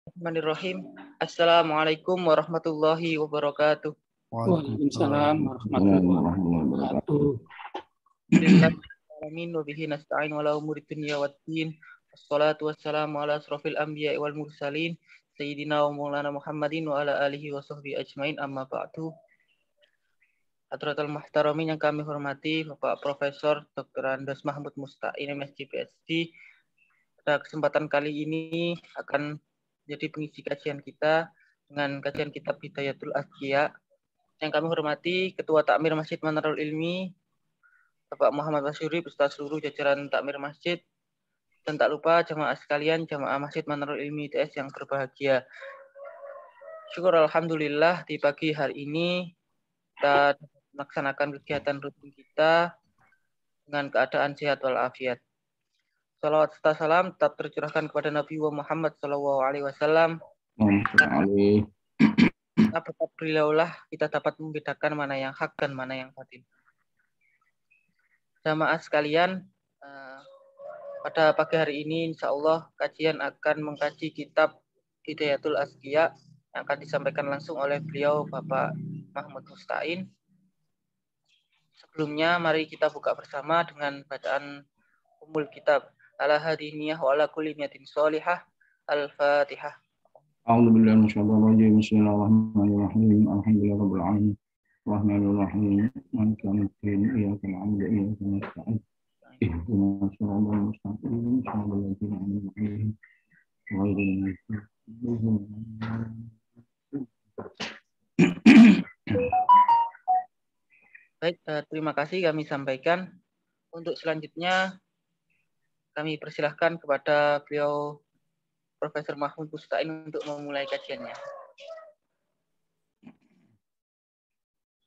Bismillahirrahmanirrahim. Assalamualaikum warahmatullahi wabarakatuh. Waalaikumsalam warahmatullahi wabarakatuh. Bismillahirrahmanirrahim. Wa bihi nasta'in wa la umuri dunya waddin. Wassalatu wassalamu ala asrofil anbiya'i wal mursalin sayyidina wa maulana Muhammadin wa ala alihi wa sahbihi ajmain, amma ba'du. Hadratul muhtaramin yang kami hormati, Bapak Profesor Dr. Andes Mahmud Musta'in MSc PhD. Pada kesempatan kali ini akan jadi pengisi kajian kita dengan kajian kitab Hidayatul Azkiya. Yang kami hormati Ketua Takmir Masjid Manarul Ilmi, Bapak Muhammad Wasyuri, beserta seluruh jajaran Takmir Masjid, dan tak lupa jamaah sekalian, jamaah Masjid Manarul Ilmi ITS yang berbahagia. Syukur alhamdulillah di pagi hari ini kita melaksanakan kegiatan rutin kita dengan keadaan sehat walafiat. Salawat serta salam tetap tercurahkan kepada Nabi Muhammad SAW. Karena berkat beliaulah kita dapat membedakan mana yang hak dan mana yang batil. Jamaah sekalian, pada pagi hari ini insya Allah kajian akan mengkaji kitab Hidayatul Azkiya yang akan disampaikan langsung oleh beliau Bapak Mahmud Musta'in. Sebelumnya mari kita buka bersama dengan bacaan umul kitab. Ala hadiniyah wa ala kulli niyatin sholihah. Al-Fatihah. A'udzubillahi minasyaitonir rajim. Bismillahirrahmanirrahim. Alhamdulillahirabbil alamin. Rahmanirrahim. Maliki yaumiddin. Iyyaka na'budu wa iyyaka nasta'in. Ihdinas siratal mustaqim. Siratal ladzina an'amta 'alaihim ghairil maghdubi 'alaihim. Baik, terima kasih kami sampaikan. Untuk selanjutnya kami persilahkan kepada beliau Profesor Mahmud Musta'in untuk memulai kajiannya.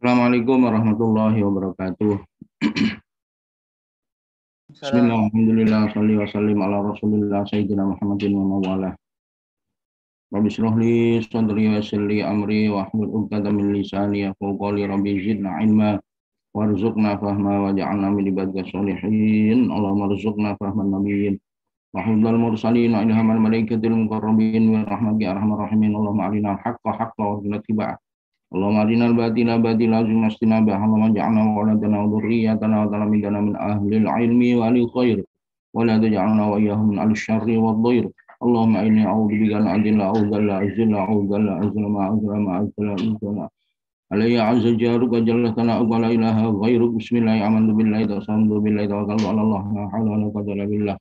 Assalamualaikum warahmatullahi wabarakatuh. Bismillahirrahmanirrahim. Shalli wa sallim ala Rasulillah Sayyidina Muhammadin wa mawala. Rabbi shrah li sadri wa yassir li amri wa hlul 'uqdatam min lisani yafqahu qawli. Rabbi zidna ilma warzuqna fahma waj'alna min ibadika sholihin. Allahumma rzuqna fahman nabiyyin wa hudal mursalin wa ilhamal malaikatil muqarrabin wa rahmati arhamar rahimin. Allahumma arinal haqqa haqqa wa arina tiba'ah. Allahumma arinal batila batila wa astina bihi. Allahumma ja'alna wa waladana wa dhurriyyatana wa talamidana min ahlil ilmi wa ahli khair wa la taj'alna wa iyyahum min ahli syarri wa dhair. Allahumma inni a'udzubika min adilla a'udzalla azilla a'udzalla azilla ma'azilla alayya azza jaruka jalla sana'uka la ilaha ghairuk. Bismillahirrahmanirrahim. Tasawwadu billahi tawakkaltu ala Allah la hawla wa la quwwata illa billah.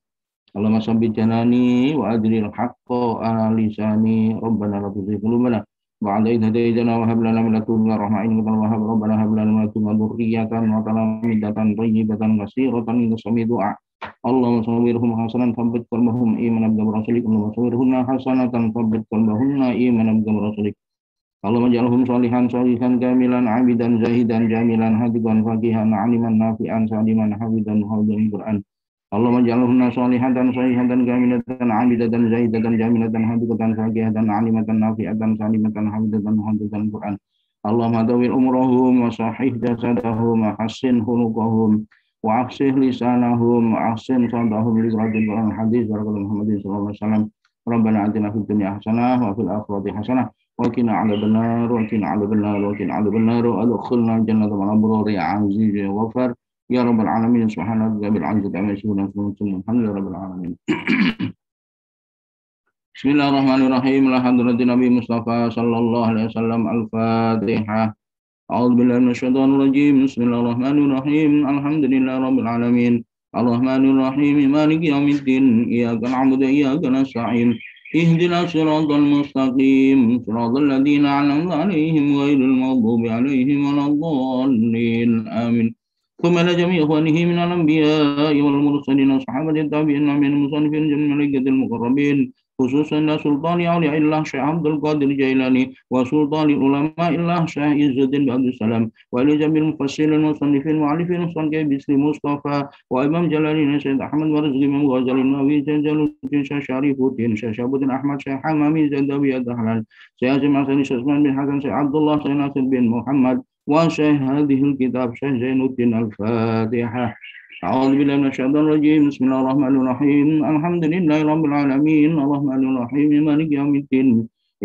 Allahumma sabbit janani wa adril haqqa ala lisani. Rabbana la tuzigh qulubana ba'da idh hadaytana wa hab lana min ladunka rahmatan innaka wahhab. Rabbana hab lana min ladunka dhurriyyatan wa talamidatan thayyibatan katsiratan innaka sami'ud du'a. Allahumma sawwirhum hasanan thabbit qalbahum imanan bi rasulik. Allahumma sawwirhunna hasanatan thabbit qalbahunna imanan bi rasulik. Allahumma ja'alhum sholihan sholihan kamilan abidan zahidan jamilan hadiqan faqihan aliman nafi'an saliman hafidan hafidan Qur'an. Allahumma ja'alhunna sholihatan sholihatan kamilatan abidatan zahidatan jamilatan hadiqatan faqihatan alimatan nafi'atan salimatan hafidatan hafidatan Qur'an. Allahumma tawil umrahum wa sahih jasadahum wa hassin khuluqahum wa afsih lisanahum wa ahsin sadahum li qiratil Qur'an hadis barakallahu Muhammadin sallallahu alaihi wasallam. Rabbana atina fid dunya hasanah wa fil akhirati hasanah wa qina 'adzabannar wa qina 'adzabannar wa qina 'adzabannar wa adkhilna jannata ma'al abrar ya aziz ya ghafar. Ya Rabbal Alamin, subhanallah bil izzati amma yasifun, alhamdulillahi rabbil alamin. Bismillahirrahmanirrahim. La hadratin Nabi Mustafa sallallahu alaihi wasallam. Al-Fatihah. A'udzu billahi minasyaitonir rajim. Bismillahirrahmanirrahim. Alhamdulillahi rabbil alamin. Arrahmanirrahim. Maliki yaumiddin. Iyyaka na'budu wa iyyaka nasta'in. Ihdinas siratal mustaqim. Siratal ladzina an'amta 'alaihim ghairil maghdubi 'alaihim waladdallin. Amin. ثم إلى جميع إخوانه من الأنبياء والمرسلين والصحابة التابعين من المصنفين جميع الملائكة المقربين خصوصا سلطان أولياء الله شيخ عبد القادر الجيلاني وسلطان العلماء الله شيخ عز الدين عبد السلام وإلى جميع المفسرين والمصنفين والمؤلفين والصنفين باسم مصطفى وإمام جلالين سيد أحمد ورزق إمام غزالي النووي سيد جلال الدين شيخ شريف الدين شيخ شهاب الدين أحمد شيخ حمامي سيد أبي الدهلان سيد عاصم حسن شيخ عثمان بن حسن سيد عبد الله سيد ناصر بن محمد وشيخ هذه الكتاب شيخ زين الدين. الفاتحة. أعوذ بالله من الشيطان الرجيم بسم الله الرحمن الرحيم الحمد لله رب العالمين الرحمن الرحيم مالك يوم الدين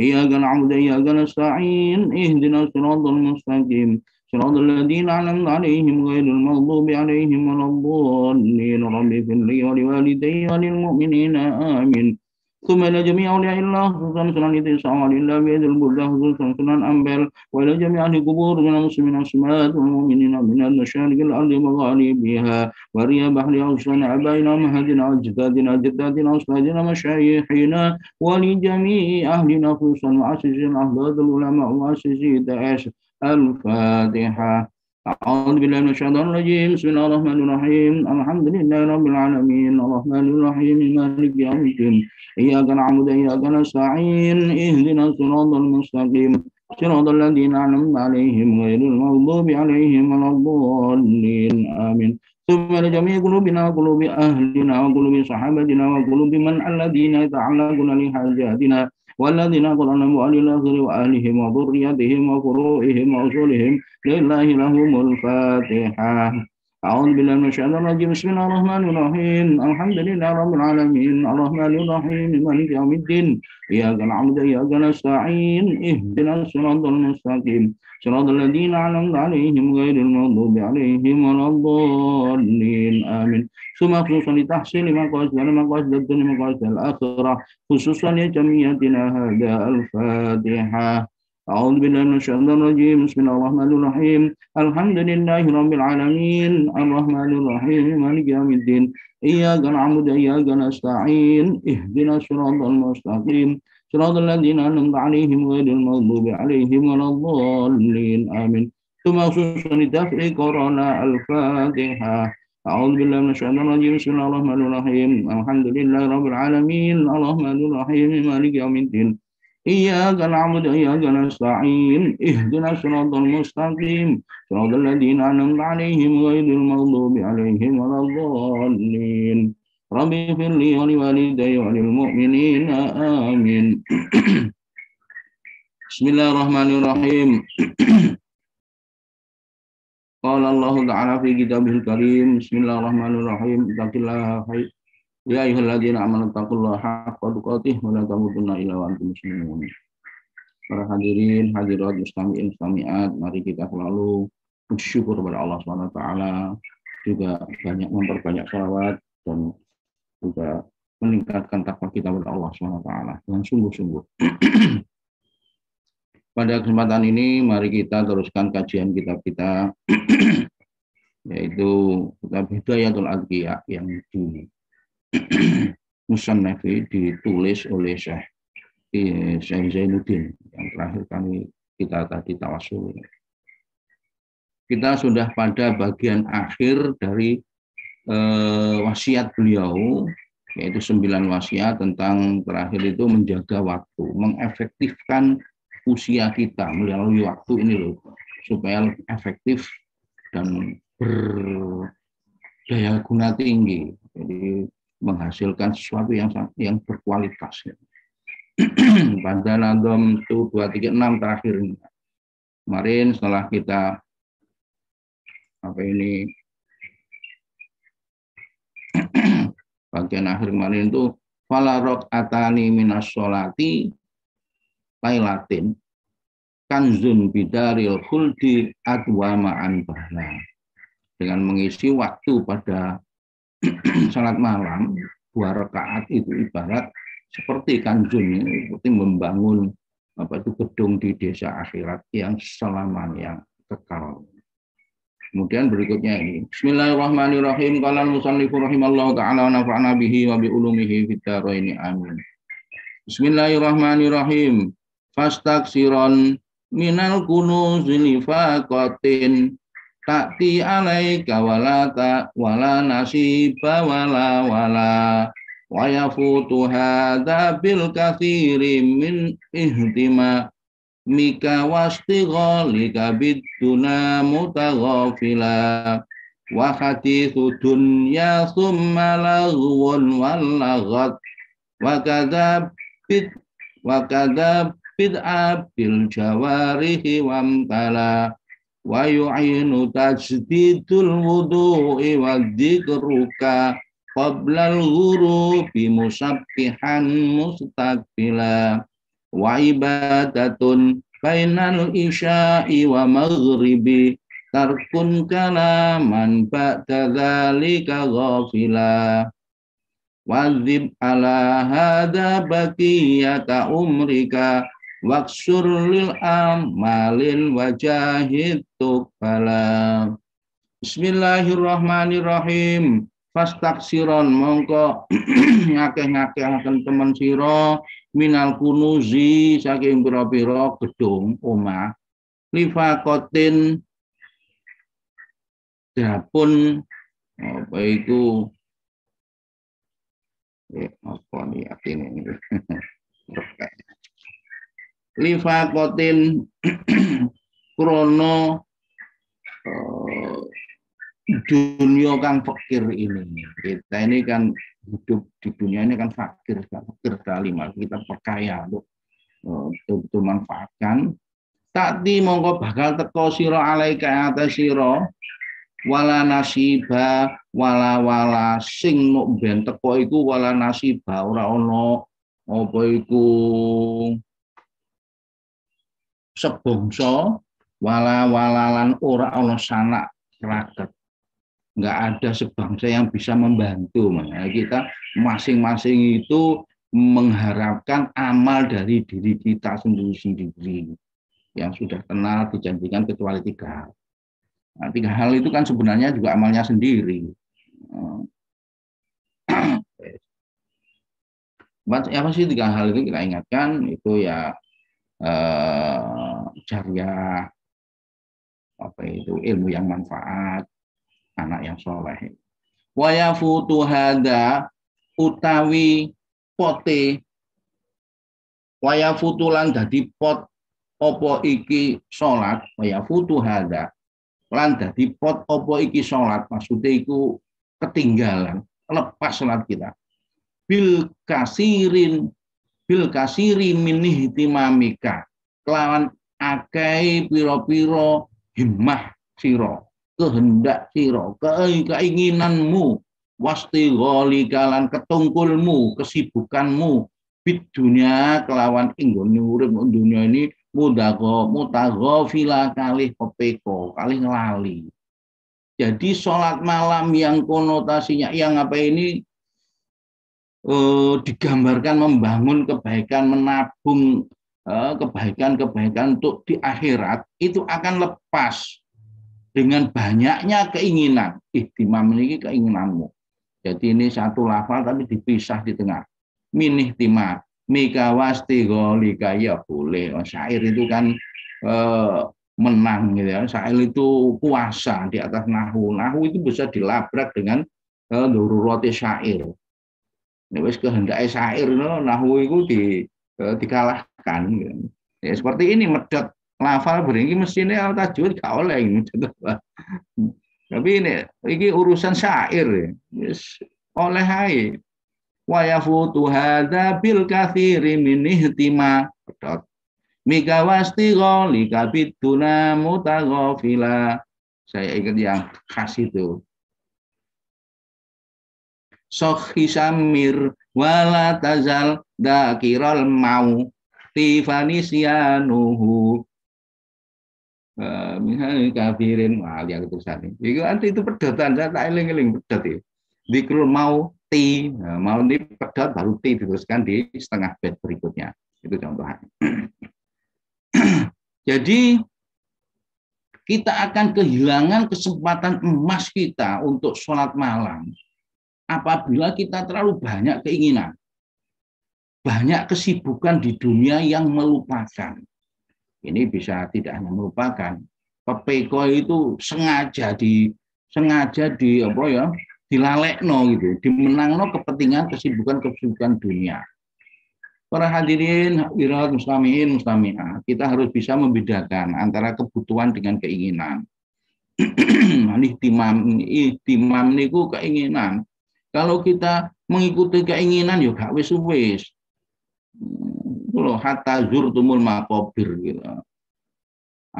إياك نعبد وإياك نستعين اهدنا الصراط المستقيم صراط الذين أنعمت عليهم غير المغضوب عليهم ولا الضالين رب اغفر لي ولوالدي وللمؤمنين آمين ثم إلى جميع أولياء الله خصوصا سنن إتساع لله بيد البلدة خصوصا سنن أنبل وإلى جميع أهل القبور من المسلمين والمسلمات والمؤمنين من المشارق الأرض ومغاربها وريا بحر أوصان آبائنا وأمهاتنا وأجدادنا جداتنا وأصحابنا مشايخنا ولجميع أهلنا خصوصا مؤسسين أحضار العلماء ومؤسسي داعش الفاتحة أعوذ بالله من الشيطان الرجيم بسم الله الرحمن الرحيم الحمد لله رب العالمين الرحمن الرحيم مالك يوم الدين إياك نعبد وإياك نستعين اهدنا الصراط المستقيم صراط الذين أنعمت عليهم غير المغضوب عليهم ولا الضالين آمين ثم لجميع قلوبنا وقلوب أهلنا وقلوب صحابتنا وقلوب من الذين يتعلقون لحاجاتنا والذين قرأنا مؤل الآخر وأهلهم وذريتهم وفروعهم وأصولهم لله لهم الفاتحة أعوذ بالله من الشيطان الرجيم بسم الله الرحمن الرحيم الحمد لله رب العالمين الرحمن الرحيم مالك يوم الدين إياك نعبد وإياك نستعين اهدنا الصراط المستقيم صراط الذين أنعمت عليهم غير المغضوب عليهم ولا الضالين آمين ثم خصوصا لتحصيل مقاصد الدنيا مقاصد الآخرة خصوصا لجمعيتنا هذا الفاتحة أعوذ بالله من الشيطان الرجيم بسم الله الرحمن الرحيم الحمد لله رب العالمين الرحمن الرحيم مالك يوم الدين إياك نعبد وإياك نستعين اهدنا الصراط المستقيم صراط الذين أنعمت عليهم غير المغضوب عليهم ولا الضالين آمين ثم خصوصا لدفع كورونا الفاتحة أعوذ بالله من الشيطان الرجيم بسم الله الرحمن الرحيم الحمد لله رب العالمين الرحمن الرحيم مالك يوم الدين إياك نعبد وإياك نستعين اهدنا الصراط المستقيم صراط الذين أنعمت عليهم غير المغضوب عليهم ولا الضالين رب اغفر لي ولوالدي وللمؤمنين آمين بسم الله الرحمن الرحيم قال الله تعالى في كتابه الكريم بسم الله الرحمن الرحيم اتق الله خير Ya ayyuhalladzina amanu taqullaha haqqa tuqatih wa la tamutunna illa wa antum muslimun. Para hadirin, hadirat, mustami'in, mustami'at, mari kita selalu bersyukur kepada Allah SWT, juga banyak memperbanyak sholawat dan juga meningkatkan takwa kita kepada Allah SWT dengan sungguh-sungguh. Pada kesempatan ini mari kita teruskan kajian kitab kita yaitu kitab Hidayatul Adqiya yang Musannafi ditulis oleh Syekh Zainuddin yang terakhir kita tadi tawasul. Kita sudah pada bagian akhir dari wasiat beliau, yaitu 9 wasiat tentang terakhir itu menjaga waktu, mengefektifkan usia kita melalui waktu ini loh, supaya lebih efektif dan berdaya guna tinggi. Jadi menghasilkan sesuatu yang berkualitas. Pada Nadom 236 terakhir ini. Kemarin setelah kita bagian akhir kemarin itu fala raqatani minas sholati lailatin kanzun bidaril khuldi adwama an bahla. Dengan mengisi waktu pada salat malam 2 rakaat itu ibarat seperti kanjun, seperti membangun gedung di desa akhirat yang selamanya kekal. Kemudian berikutnya ini Bismillahirrahmanirrahim qala al-musannifu rahimallahu ta'ala wa nafa'na bihi wa bi ulumihi fid dharain amin. Bismillahirrahmanirrahim fastaksiron minal kunuzil faqatin ta'ti alaika wala nasiba wala wa yafutu hadha bil katsiri min ihtima mika wastighalika biduna mutaghafila wa hadithu dunya thumma laghwun wallaghat wa kadza bid'a bil jawarihi wamtala wa yu'inu tajdidul wudu'i wa dzikruka qabla al-ghurubi musabbihan mustaqbila wa ibadatun bainal isya'i wa maghribi tarkun kalaman ba'da dzalika ghafila wadzib ala hadza baqiyata umrika waksur lil amalil wajahid tuqbala. Bismillahirrahmanirrahim. Fastaksiron mongko ngakeh-ngakeh akan teman sira minal kunuzi saking pira-pira gedung omah lifakotin dapun apa itu apa niat ini lifakotin krono dunia kang fakir ini. Kita ini kan hidup di dunia ini kan fakir sekali, mas kita perkaya untuk memanfaatkan. Takti mongko bakal teko sira alaika atas sira wala nasiba wala sing nok ben teko iku wala nasiba ora ana apa iku sebangsa wala-walalan ora ana sanak raket, nggak ada sebangsa yang bisa membantu. Makanya kita masing-masing itu mengharapkan amal dari diri kita sendiri-sendiri yang sudah kenal dijanjikan kecuali 3 hal. Nah, 3 hal itu kan sebenarnya juga amalnya sendiri. Apa sih 3 hal itu kita ingatkan itu ya jariah, apa itu ilmu yang manfaat, anak yang soleh. Wa yafutu hada utawi pote wa yafutulan dadi pot opo iki salat wa yafutu hada lan dadi pot opo iki salat, maksudnya iku ketinggalan, lepas salat kita bil kasiri minih timamika kelawan akai piro-piro himmah siro, kehendak siro, keinginanmu, wasti goli kalan ketungkulmu, kesibukanmu, bid dunia kelawan inggon urip dunia ini mutaghafila kalih pepeko, kalih ngelali. Jadi sholat malam yang konotasinya yang apa ini digambarkan membangun kebaikan, menabung kebaikan-kebaikan untuk di akhirat itu akan lepas dengan banyaknya keinginan. Ihtimam ini keinginanmu. Jadi ini satu lafal tapi dipisah di tengah. Minih tima mika wasti golika ya boleh. Syair itu kan menang gitu ya. Syair itu kuasa di atas nahu. Nahu itu bisa dilabrak dengan dururoti syair. Ini wis kehendake syair nahu itu dikalahkan. Ya seperti ini medot lafal beringki mestinya tajwid gak oleh ini. Tapi ini urusan syair. Yes, oleh hai. Wa yafutu hadza bil katsiri min ihtima. Mika wasti ghalika biduna mutaghafila. Saya ingat yang khas itu. Sokhi samir wala tazal dakiral mau tifanisianuhu misalnya kafirin yang tulisan itu nanti itu pedotan saya tak eling-eling pedot itu dikrul mau ti mau ini pedot baru ti diteruskan di setengah bait berikutnya itu contohnya. Jadi kita akan kehilangan kesempatan emas kita untuk sholat malam apabila kita terlalu banyak keinginan, banyak kesibukan di dunia yang melupakan. Ini bisa tidak hanya melupakan. Pepeko itu sengaja di apa ya, dilalekno gitu, dimenangno kepentingan kesibukan dunia. Para hadirin, hadirat muslimin muslimah, kita harus bisa membedakan antara kebutuhan dengan keinginan. Ihtimam niku keinginan. Kalau kita mengikuti keinginan ya gak wis. Hatta zurtumul maqabir gitu.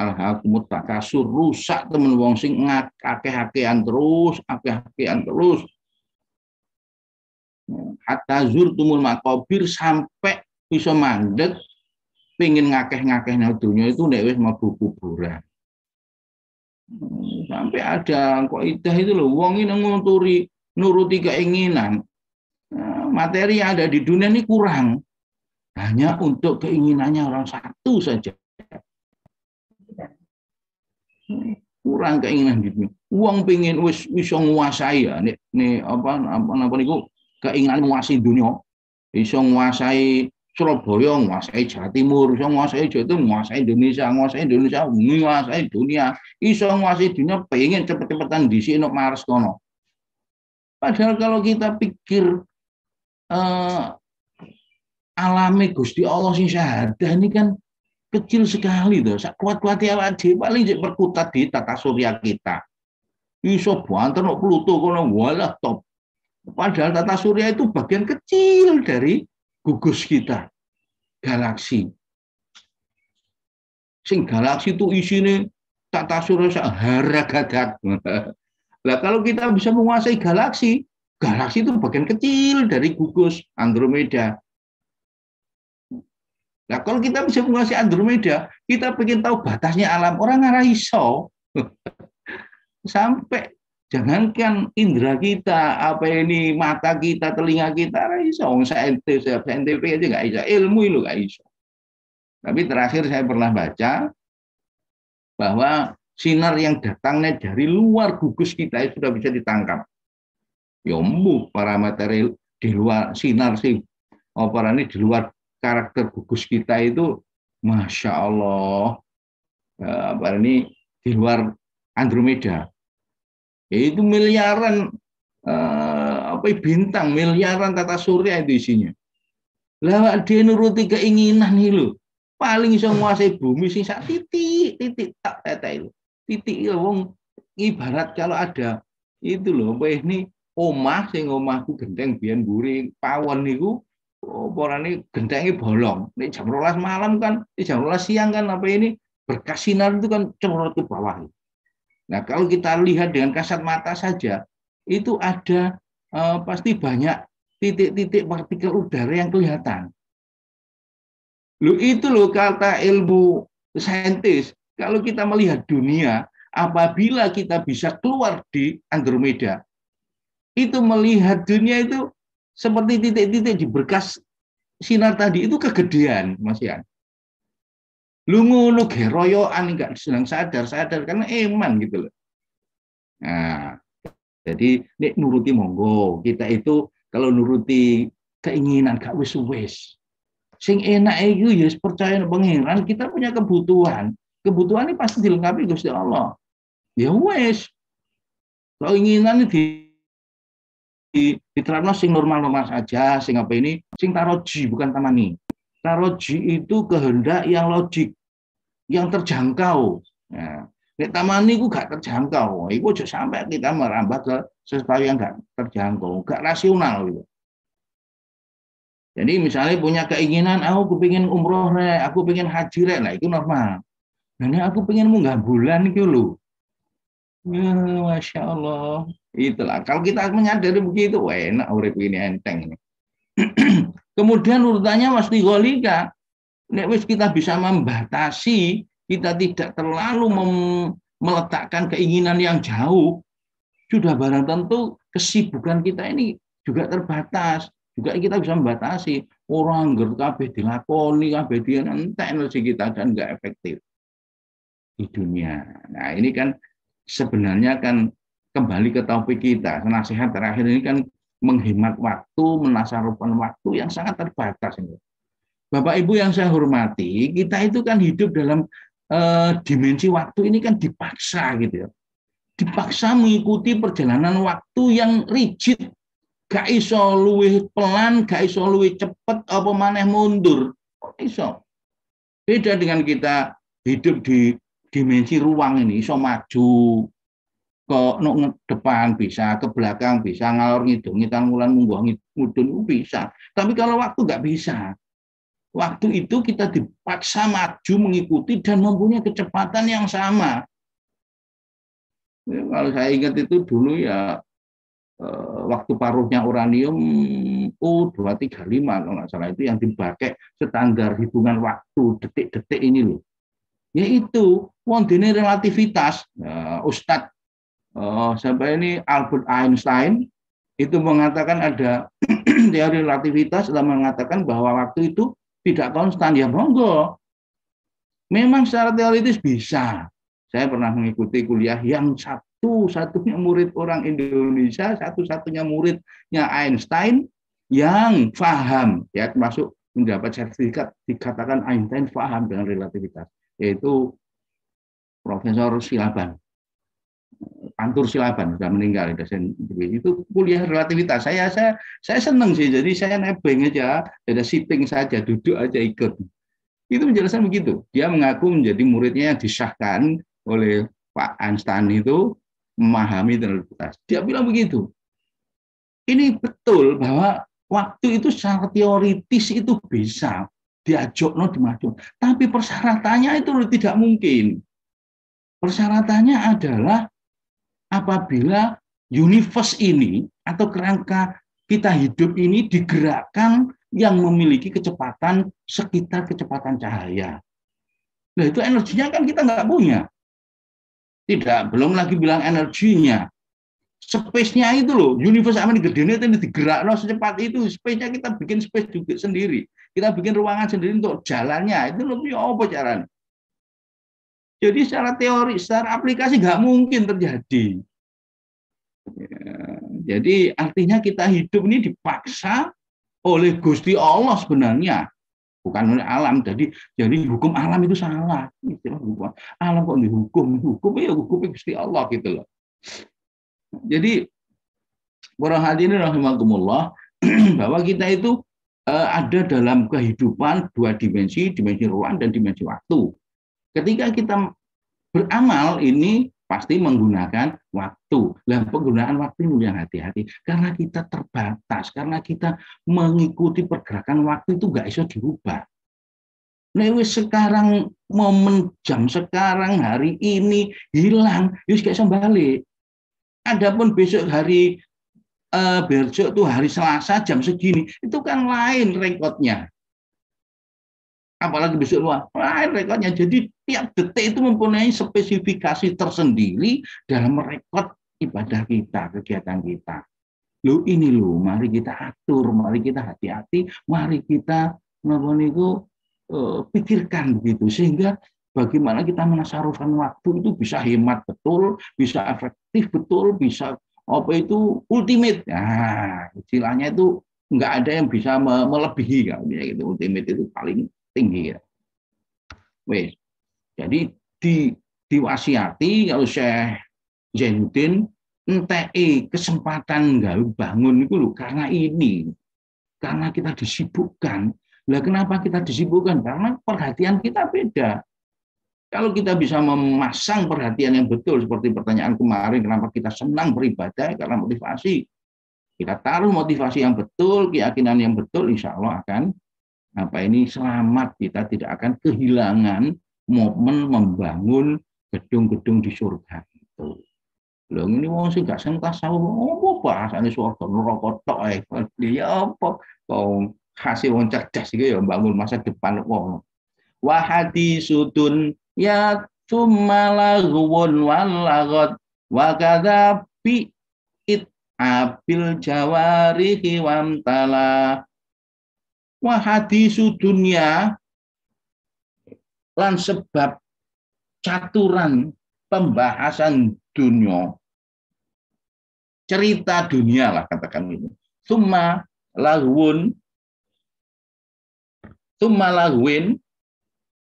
Alhaakumut takasur, rusak temen wong sing akeh-akehan terus, akeh-akehan terus. Hatta zurtumul maqabir, sampai bisa mandek pengen ngakeh-ngakehnya dunia itu nek wis mlebu kuburan. Sampai ada kaidah itu loh, wong ini nuruti keinginan. Materi yang ada di dunia ini kurang, hanya untuk keinginannya orang satu saja. Kurang keinginan gitu. Uang pengen wis nguasai ya, nih apa niku keinginan menguasai dunia, bisa nguasai Surabaya, nguasai Jawa Timur, bisa nguasai Jawa Timur, nguasai Indonesia, nguasai dunia, iso nguasai dunia, pengen cepet-cepetan di sini Mars kono. Padahal kalau kita pikir alami Gusti Allah sing syahadah ini kan kecil sekali tuh. Kuat-kuatnya awak paling berkutat di tata surya kita. Iso banter no Pluto kono walah top. Padahal tata surya itu bagian kecil dari gugus kita, galaksi. Sing galaksi itu isinya tata surya haragadak. Nah, kalau kita bisa menguasai galaksi, galaksi itu bagian kecil dari gugus Andromeda. Nah, kalau kita bisa menguasai Andromeda, kita pengen tahu batasnya alam, orang nggak iso. Sampai jangankan indera kita, apa ini mata kita, telinga kita, nggak iso. Saintifik aja nggak iso, ilmu itu nggak iso. Tapi terakhir saya pernah baca bahwa sinar yang datangnya dari luar gugus kita itu sudah bisa ditangkap. Yombu para materi di luar sinar sih, para ini di luar karakter gugus kita itu, masya Allah, apa ini di luar Andromeda, itu miliaran bintang, miliaran tata surya itu isinya. Lah dia nuruti keinginan nih lo, paling bisa menguasai bumi sing sak titik tak itu titik wong ibarat kalau ada itu loh, ini omah sing omahku genteng biyen mburi pawon niku. Porane gentengnya bolong. Nek jam 12 malam kan, jam 12 siang kan apa ini berkas sinar itu kan cerot ke bawah. Nah, kalau kita lihat dengan kasat mata saja, itu ada pasti banyak titik-titik partikel udara yang kelihatan. Itu loh kata ilmu saintis. Kalau kita melihat dunia, apabila kita bisa keluar di Andromeda, itu melihat dunia itu seperti titik-titik di berkas sinar tadi itu kegedean, Mas Yan. Lu ngono geroyoan enggak sedang sadar karena eman gitu loh. Nah, jadi nek nuruti monggo, kita itu kalau nuruti keinginan gak wis-wis. Sing enak itu ya percaya pangeran, kita punya kebutuhan. Kebutuhan ini pasti dilengkapi Gusti Allah. Ya wis. Keinginan ini diterapkan sing normal-normal saja, sing apa ini, sing taroji bukan tamani. Taroji itu kehendak yang logik, yang terjangkau. Nah, tamani itu gak terjangkau, itu aja sampai kita merambah ke sesuatu yang gak terjangkau, gak rasional gitu. Jadi misalnya punya keinginan, aku pengen umroh, aku pengen haji, lah itu normal. Nah, aku pengen munggah bulan gitu loh. Ya, Masya Allah. Itulah. Kalau kita menyadari begitu, wah enak urip ini enteng. Kemudian urutannya mesti golika. Nek wis kita bisa membatasi, kita tidak terlalu meletakkan keinginan yang jauh, sudah barang tentu kesibukan kita ini juga terbatas. Juga kita bisa membatasi. Orang kabeh dilakoni, kabeh dia entek energi kita dan enggak efektif di dunia. Nah, ini kan sebenarnya kan kembali ke topik kita. Nasihat terakhir ini kan menghemat waktu, menasarufkan waktu yang sangat terbatas. Bapak Ibu yang saya hormati, kita itu kan hidup dalam dimensi waktu ini kan dipaksa gitu ya. Dipaksa mengikuti perjalanan waktu yang rigid. Gak iso luwih pelan, gak iso luwih cepet, apa maneh mundur. Kok iso? Beda dengan kita hidup di dimensi ruang ini, iso maju ke depan bisa, ke belakang bisa, ngalor ngidul ngitan mulan munggah mudun bisa. Tapi kalau waktu nggak bisa. Waktu itu kita dipaksa maju mengikuti dan mempunyai kecepatan yang sama. Ya, kalau saya ingat itu dulu ya waktu paruhnya uranium U-235 kalau nggak salah itu yang dipakai standar hitungan waktu detik-detik ini loh. Yaitu wondene relativitas. Ustadz sampai ini Albert Einstein itu mengatakan ada teori relativitas dan mengatakan bahwa waktu itu tidak konstan. Ya monggo. Memang secara teoritis bisa. Saya pernah mengikuti kuliah yang satu-satunya murid orang Indonesia, satu-satunya muridnya Einstein yang paham, ya termasuk mendapat sertifikat dikatakan Einstein paham dengan relativitas, yaitu Profesor Silaban. Pantur Silaban sudah meninggal, itu kuliah relativitas. Saya senang sih, jadi saya nebeng aja, ada sitting saja, duduk aja ikut. Itu menjelaskan begitu. Dia mengaku menjadi muridnya yang disahkan oleh Pak Einstein itu memahami relativitas. Dia bilang begitu. Ini betul bahwa waktu itu secara teoritis itu bisa diajak dimaju. Tapi persyaratannya itu tidak mungkin. Persyaratannya adalah apabila universe ini atau kerangka kita hidup ini digerakkan yang memiliki kecepatan sekitar kecepatan cahaya. Nah itu energinya kan kita nggak punya. Tidak, belum lagi bilang energinya. Space-nya itu loh, universe aman gedenya itu digerakkan secepat itu. Space-nya kita bikin space juga sendiri. Kita bikin ruangan sendiri untuk jalannya. Itu lebih apa caranya? Jadi secara teori, secara aplikasi nggak mungkin terjadi. Ya, jadi artinya kita hidup ini dipaksa oleh Gusti Allah sebenarnya, bukan oleh alam. Jadi hukum alam itu salah. Alam kok dihukum, ya hukum Gusti Allah gitu loh. Jadi para hadirin rahimakumullah, bahwa kita itu ada dalam kehidupan dua dimensi ruang dan dimensi waktu. Ketika kita beramal ini pasti menggunakan waktu. Nah, penggunaan waktu ini yang hati-hati karena kita terbatas, karena kita mengikuti pergerakan waktu itu nggak bisa dirubah. Nah, sekarang momen jam sekarang hari ini hilang, yus gak bisa balik. Adapun besok hari besok tuh hari Selasa jam segini, itu kan lain rekodnya. Apalagi besok lain rekodnya. Jadi tiap detik itu mempunyai spesifikasi tersendiri dalam rekod ibadah kita, kegiatan kita. Loh ini loh, mari kita atur, mari kita hati-hati, mari kita pikirkan begitu sehingga bagaimana kita menasarufkan waktu itu bisa hemat betul, bisa efektif betul, bisa apa itu ultimate. Nah, istilahnya itu nggak ada yang bisa melebihi kalau gitu. Ultimate itu paling tinggi ya. Wes. Jadi diwasiati kalau Syekh Zainuddin entei kesempatan nggak bangun itu loh karena ini. Karena kita disibukkan. Lah kenapa kita disibukkan? Karena perhatian kita beda. Kalau kita bisa memasang perhatian yang betul seperti pertanyaan kemarin, kenapa kita senang beribadah? Karena motivasi. Kita taruh motivasi yang betul, keyakinan yang betul, insya Allah akan selamat. Kita tidak akan kehilangan momen membangun gedung-gedung di surga itu. Loh ini wong sing gak seneng tasawuf opo bahasane surga neraka tok ae. Ya apa kok hasil wong cerdas iki ya bangun masa depan wong. Wa hadisudun ya tumalagwun walagot wa kadza bi it abil jawarihi wamtala. Wa hadisu dunia lan sebab caturan pembahasan dunia, cerita dunia lah katakan ini. Summa lagwin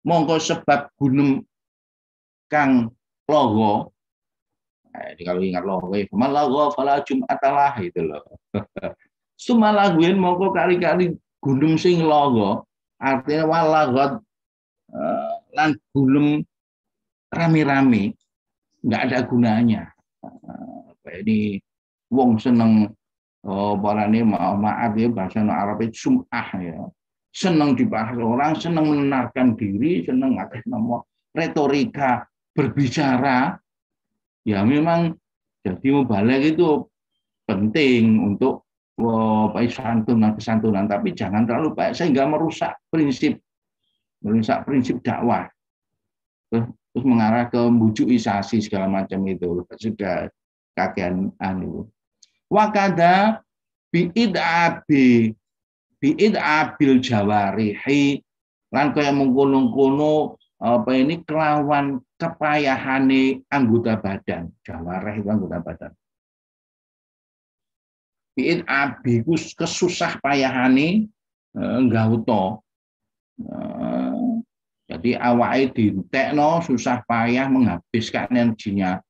mongko sebab gunung kang logo. Kalau ingat logo, malago fala jum'atalah itu loh. Summa lagwin mongko kali-kali gunung sing logo, artinya walagot lan gunung rame-rame nggak ada gunanya. Ini wong seneng parane maaf ya bahasa Arab itu sum'ah ya. senang dibahas orang, senang menenarkan diri, senang akeh nama retorika berbicara, ya memang jadi mubalik itu penting untuk santunan, tapi jangan terlalu baik sehingga merusak prinsip dakwah, terus mengarah ke bujuisasi segala macam itu sudah kakean anu. Wakada biid abil jawarihi lan kaya mengkono-kono apa ini kelawan kepayahane anggota badan. Jawarih itu anggota badan. Biid abi kesusah payahane nggauto. Jadi awake dientekno susah payah menghabiskan energinya.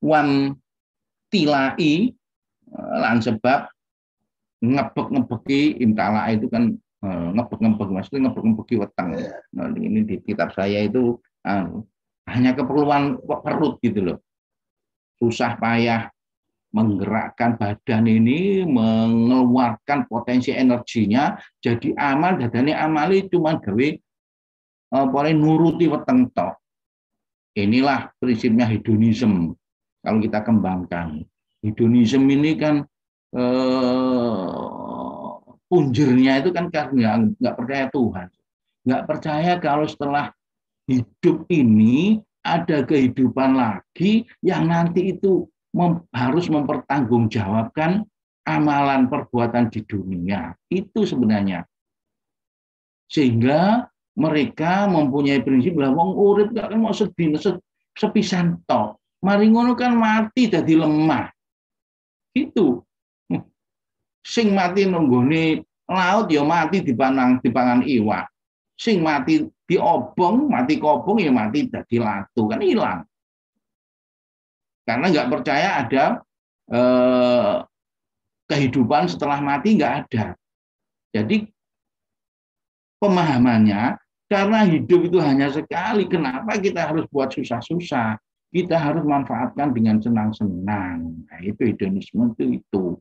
Wan tilai lan sebab ngebek-ngebeki intala itu kan ngebek-ngebek, maksudnya ngebek-ngebeki weteng. Nah, ini di kitab saya itu hanya keperluan perut gitu loh. Susah payah menggerakkan badan ini, mengeluarkan potensi energinya, jadi amal dadane amali cuma gawe boleh nuruti weteng tok. Inilah prinsipnya hedonisme. Kalau kita kembangkan hedonisme ini kan punjernya itu kan karena nggak percaya Tuhan, nggak percaya kalau setelah hidup ini ada kehidupan lagi yang nanti itu harus mempertanggungjawabkan amalan perbuatan di dunia itu sebenarnya, sehingga mereka mempunyai prinsip bahwa wong urip gak kan mau sedina sepisan tok, mari ngono kan mati jadi lemah itu. Sing mati nunggone laut ya mati dipangan iwak. Sing mati diobong, mati kobong ya mati dadi latu, kan hilang. Karena nggak percaya ada kehidupan setelah mati, nggak ada. Jadi pemahamannya karena hidup itu hanya sekali, kenapa kita harus buat susah-susah? Kita harus manfaatkan dengan senang-senang. Nah, itu hedonisme itu.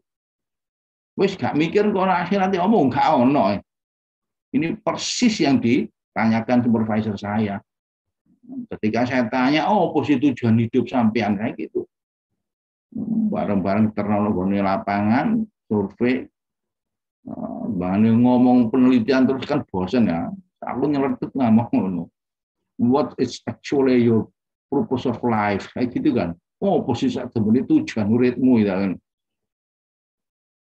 Wes gak mikir kok akhirat omong gak ono. Ini persis yang ditanyakan supervisor saya. Ketika saya tanya, apa sih tujuan hidup sampean kayak gitu. Bareng-bareng teknologi lapangan, survei, ngomong penelitian terus kan bosan ya. Aku nyeletuk ngomong what is actually your purpose of life, kayak gitu kan. Oh, posisi sebenarnya tujuan uripmu gitu kan.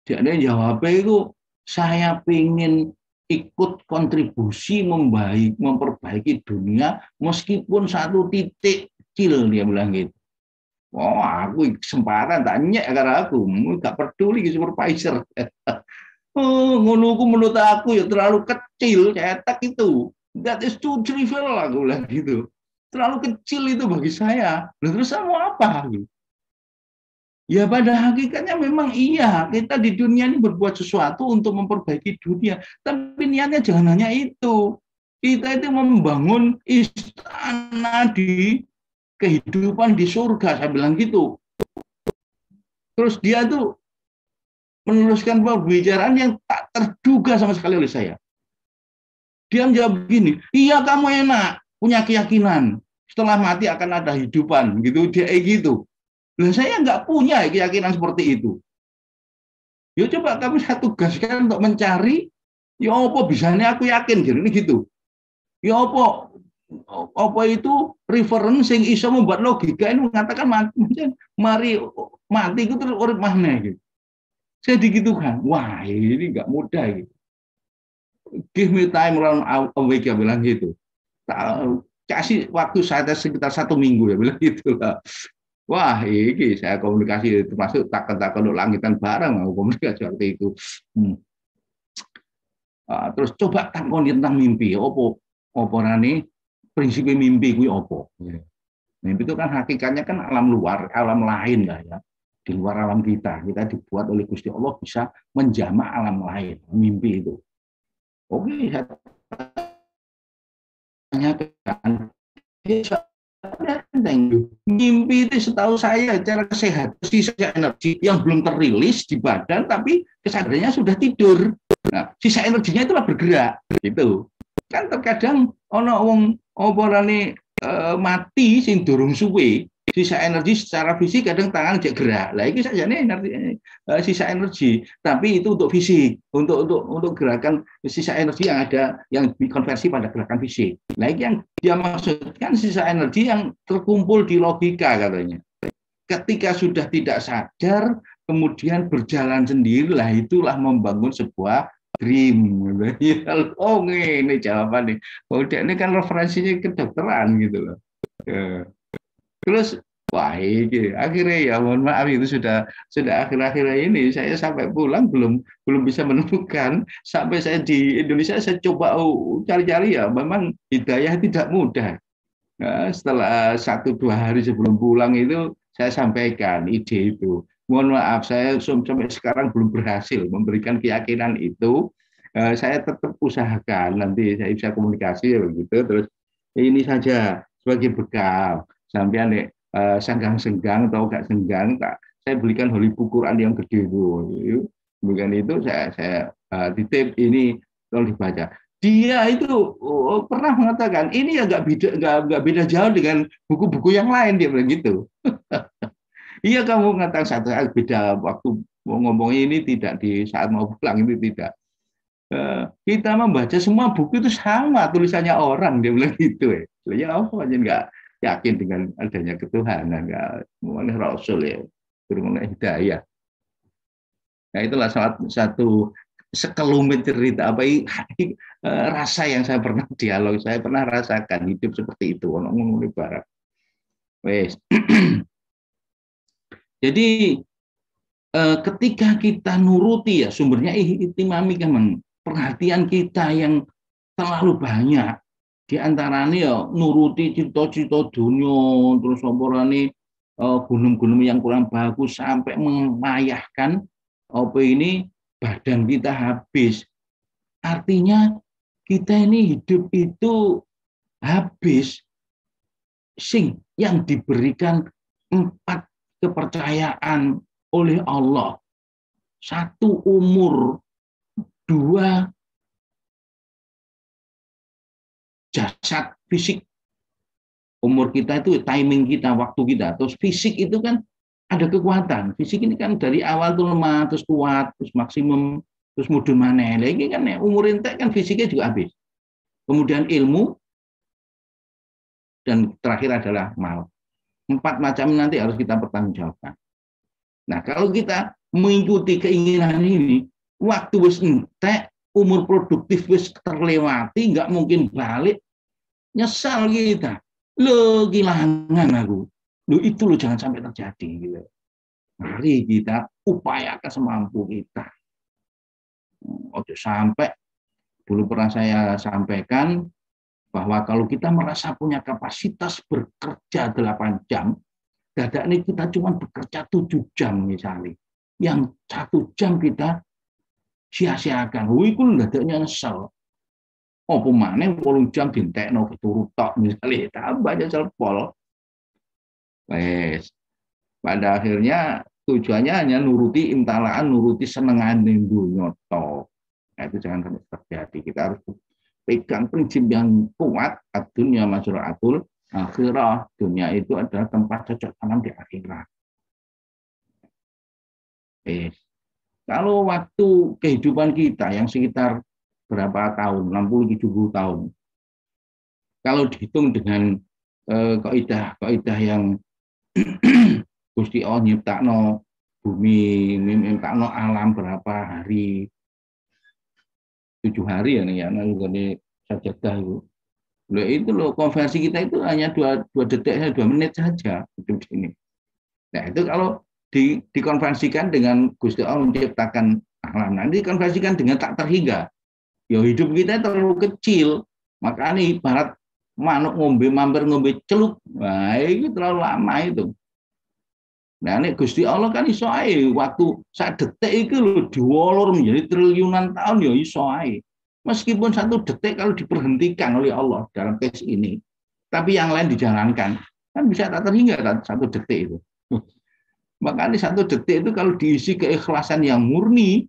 Jadi jawabnya itu saya ingin ikut kontribusi memperbaiki dunia meskipun satu titik kecil, dia bilang gitu. Oh, aku kesempatan tanya karena aku nggak peduli supervisor. Oh, ngonoku menurut aku ya terlalu kecil, cetak itu. That is too trivial, aku bilang gitu. Terlalu kecil itu bagi saya. Terus saya mau apa? Gitu. Ya pada hakikatnya memang iya, kita di dunia ini berbuat sesuatu untuk memperbaiki dunia. Tapi niatnya jangan hanya itu. Kita itu membangun istana di kehidupan di surga, saya bilang gitu. Terus dia tuh meneruskan pembicaraan yang tak terduga sama sekali oleh saya. Dia menjawab begini, iya kamu enak, punya keyakinan. Setelah mati akan ada hidupan, gitu. Dia gitu. Dan saya nggak punya keyakinan seperti itu. Ya coba kami saya tugaskan untuk mencari, ya apa bisanya aku yakin gitu. Ya apa itu referencing iso membuat logika ini mengatakan mari mati itu terus urip mana gitu. Saya digitukan, wah ini nggak mudah gitu. Give me time around awake ya bilang gitu. Kasih waktu saya sekitar 1 minggu ya bilang gitu lah. Wah, ini saya komunikasi termasuk takkan langitan bareng komunikasi waktu itu. Terus coba takon tentang mimpi. Opo nani prinsip mimpi kuwi opo? Mimpi itu kan hakikatnya kan alam luar, alam lain lah ya. Di luar alam kita dibuat oleh Gusti Allah bisa menjamak alam lain. Mimpi itu. Oke, saya tanyakan. Mimpi itu setahu saya cara kesehatan sisa energi yang belum terilis di badan tapi kesadarannya sudah tidur. Nah, sisa energinya itulah bergerak gitu. Kan terkadang ono wong oporane mati sing durung suwe, sisa energi secara fisik kadang tangan aja gerak. Lah iki sajane energi sisa energi, tapi itu untuk fisik, untuk gerakan sisa energi yang ada yang dikonversi pada gerakan fisik. Nah, ini yang dia maksudkan sisa energi yang terkumpul di logika katanya. Ketika sudah tidak sadar, kemudian berjalan sendiri, lah itulah membangun sebuah dream. Oh ini jawabannya. Oh ini kan referensinya kedokteran gitu loh. Terus wah ini akhirnya ya mohon maaf itu sudah akhir-akhir ini saya sampai pulang belum bisa menemukan. Sampai saya di Indonesia saya coba cari-cari ya memang hidayah tidak mudah. Nah, setelah 1-2 hari sebelum pulang itu saya sampaikan ide itu. Mohon maaf saya sampai sekarang belum berhasil memberikan keyakinan itu. Saya tetap usahakan nanti saya bisa komunikasi begitu. Terus ini saja sebagai bekal sampai senggang-senggang atau gak senggang tak saya belikan Hollywood Quran yang gede itu. Bukan itu saya titip ini tolong dibaca. Dia itu pernah mengatakan ini ya nggak beda jauh dengan buku-buku yang lain, dia bilang gitu. Iya kamu mengatakan satu beda waktu mau ngomong ini tidak di saat mau pulang itu tidak. Kita membaca semua buku itu sama tulisannya orang, dia bilang gitu ya apa aja nggak yakin dengan adanya ketuhanan nggak mengenai Rasul ya mengenai hidayah. Nah itulah satu sekelumit cerita apa rasa yang saya pernah dialog, saya pernah rasakan hidup seperti itu ngomong di barat. Wes. Jadi ketika kita nuruti ya sumbernya ihtimami kan perhatian kita yang terlalu banyak di antaranya ya nuruti cita-cita dunia terus oporane gunung-gunung yang kurang bagus sampai memayahkan apa ini badan kita habis. Artinya kita ini hidup itu habis yang diberikan 4 kepercayaan oleh Allah. 1 umur, 2 jasad fisik. Umur kita itu timing kita, waktu kita. Terus fisik itu kan ada kekuatan. Fisik ini kan dari awal tuh lemah, terus kuat, terus maksimum, terus mudun maneh. Ini kan umur entek kan fisiknya juga habis. Kemudian ilmu, dan terakhir adalah mal. 4 macam nanti harus kita pertanggungjawabkan. Nah, kalau kita mengikuti keinginan ini, waktu wis entek, umur produktif wis terlewati, nggak mungkin balik, nyesal kita. Lo kehilangan aku. Lo itu lo jangan sampai terjadi. Gitu. Mari kita upayakan semampu kita. Oke, sampai dulu pernah saya sampaikan bahwa kalau kita merasa punya kapasitas bekerja 8 jam, dadak ini kita cuma bekerja 7 jam misalnya. Yang 1 jam kita sia-siakan. Itu dadaknya nyesel. Oh, pemane 8 jam dintekno keturu tok misalnya, tambah nyesel pol. Wes. Pada akhirnya tujuannya hanya nuruti intalaan, nuruti senengan ning dunya tok. Nah, itu jangan sampai terjadi. Kita harus pegang prinsip yang kuat, dunia mazra'atul akhirah. Dunia itu adalah tempat cocok tanam di akhirat. Kalau waktu kehidupan kita yang sekitar berapa tahun, 60-70 tahun, kalau dihitung dengan kaidah yang Gusti Allah nyiptakno bumi, nyiptakno alam berapa hari, 7 hari ya nih ya, nanti sajadah itu. Loh itu loh konversi kita itu hanya 2 detik, 2 menit saja hidup ini. Nah itu kalau dikonversikan dengan Gusti Allah menciptakan alam, nanti dikonversikan dengan tak terhingga. Ya hidup kita terlalu kecil, makanya ibarat manuk mampir ngombe celup, nah itu terlalu lama itu. Nah ini Gusti Allah kan iso ae waktu 1 detik itu loh diwolor menjadi triliunan tahun ya iso ae. Meskipun 1 detik kalau diberhentikan oleh Allah dalam tes ini, tapi yang lain dijalankan. Kan bisa tak terhingga kan 1 detik itu. Makanya 1 detik itu kalau diisi keikhlasan yang murni,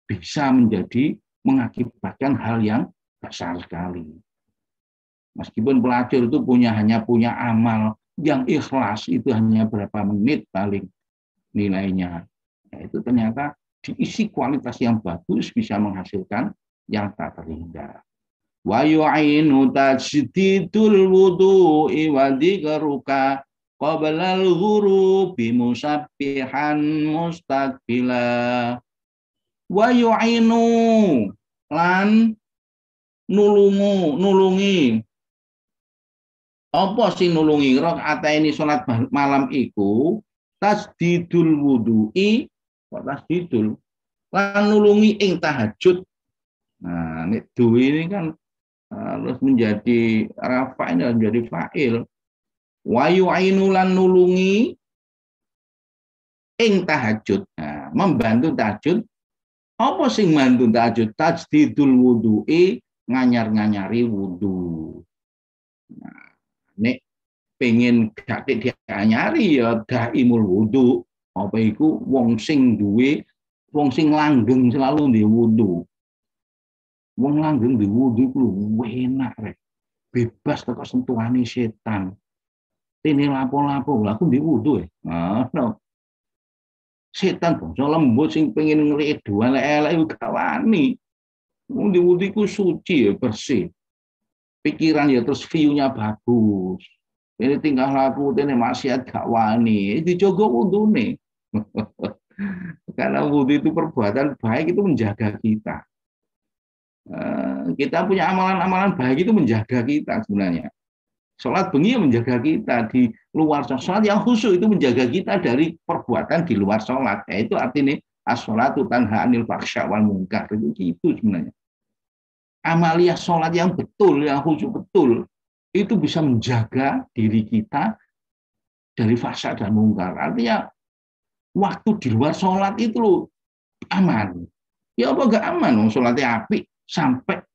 bisa menjadi mengakibatkan hal yang besar sekali. Meskipun pelacur itu hanya punya amal yang ikhlas, itu hanya berapa menit paling nilainya. Nah, itu ternyata diisi kualitas yang bagus bisa menghasilkan yang tak terhingga. Wa yu'inu tajdidul wudu'i wa dzikruka qabla al-ghurubi musabbihan mustaqbila. Wa yu'inu lan nulungi. Apa sing nulungi rakaataini salat malam iku tasdidul wudu'i wa tasdidul lan nulungi ing tahajud. Nah, nek duwi ini kan harus menjadi rafa'in dan menjadi fa'il. Wa yu'inu lan nulungi ing tahajud. Nah, membantu tahajud. Apa sing bantu tahajud? Tasdidul wudu'i nganyar-nganyari wudu. Nah, nek pengen gak dianyari ya daimul wudu. Apa iku wong sing langgeng selalu di wudu. Wong langgeng di wudu iku enak rek. Bebas teko sentuhane setan. Tene lapo-lapo aku di wudu no. Setan bangsa lembut sing pengen ngredo elek-elek gak wani. Wong di wudu iku suci ya, bersih. Pikiran ya terus view-nya bagus. Ini tingkah laku ini maksiat gak wani, dijogo wudune. Karena wudhu itu perbuatan baik itu menjaga kita. Kita punya amalan-amalan baik itu menjaga kita sebenarnya. Sholat bengi menjaga kita di luar sholat yang khusyuk itu menjaga kita dari perbuatan di luar sholat. Itu artinya as-sholatu tanha 'anil fahsya wal munkar itu gitu sebenarnya. Amalia sholat yang betul, yang khusyuk betul, itu bisa menjaga diri kita dari fahsya dan mungkar. Artinya waktu di luar sholat itu loh aman. Ya apa gak aman? Sholatnya apik sampai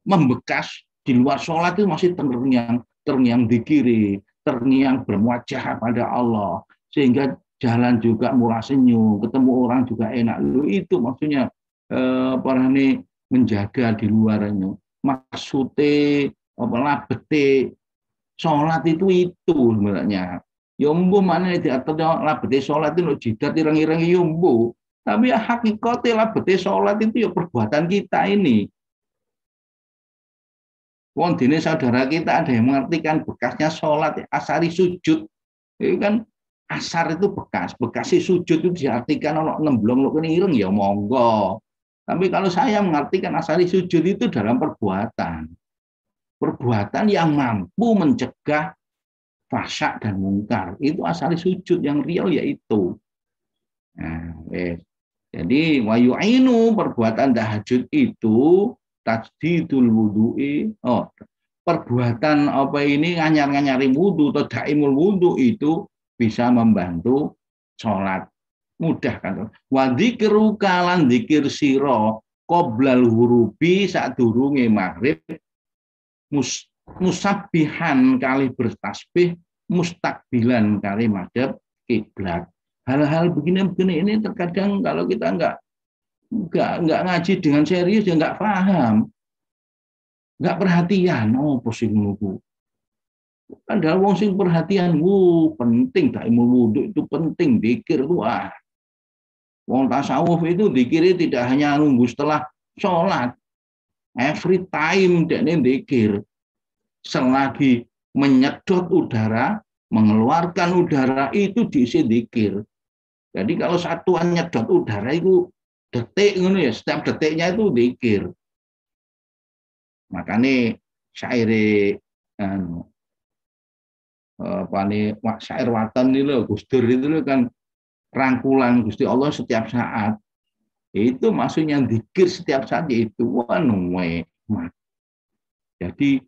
membekas di luar sholat itu masih terngiang dikiri, terngiang berwajah pada Allah, sehingga jalan juga murah senyum, ketemu orang juga enak. Loh, itu maksudnya ini menjaga di luarnya. Maksudnya labete sholat itu sebenarnya. Yombo mana diatur labete sholat itu jidat ireng-ireng yombo. Tapi ya hakikatnya labete sholat itu ya perbuatan kita ini. Wong dene saudara kita ada yang mengartikan bekasnya sholat, asari sujud. Itu kan asar itu bekas, bekasnya sujud itu diartikan ono nemblong lo kene ireng ya monggo. Tapi kalau saya mengartikan asari sujud itu dalam perbuatan. Perbuatan yang mampu mencegah fahsya dan mungkar. Itu asari sujud yang real yaitu. Nah, jadi wayu'inu perbuatan tahajud itu tasdidul wudu'i. Perbuatan apa ini nganyar-nganyari wudu atau daimul wudu itu bisa membantu sholat. Mudah kan? Wa dzikru kalan dzikir sira qoblal hurubi sadurunge maghrib musabbihan kali bertasbih mustakbilan kali madhab kiblat. Hal-hal begini ini terkadang kalau kita enggak ngaji dengan serius ya enggak paham. Enggak perhatian, posing nunggu. Padahal wong sing perhatian, penting daimul wudu itu penting, dzikir wah. Wong tasawuf itu dzikir tidak hanya nunggu setelah sholat. Every time dekne dzikir. Selagi menyedot udara, mengeluarkan udara itu diisi dzikir. Jadi kalau satuan nyedot udara itu detik ngono ya, setiap detiknya itu dzikir. Makanya syair syair watan ini loh, Gus Dur itu loh kan rangkulan Gusti Allah setiap saat. Itu maksudnya dzikir setiap saat yaitu Jadi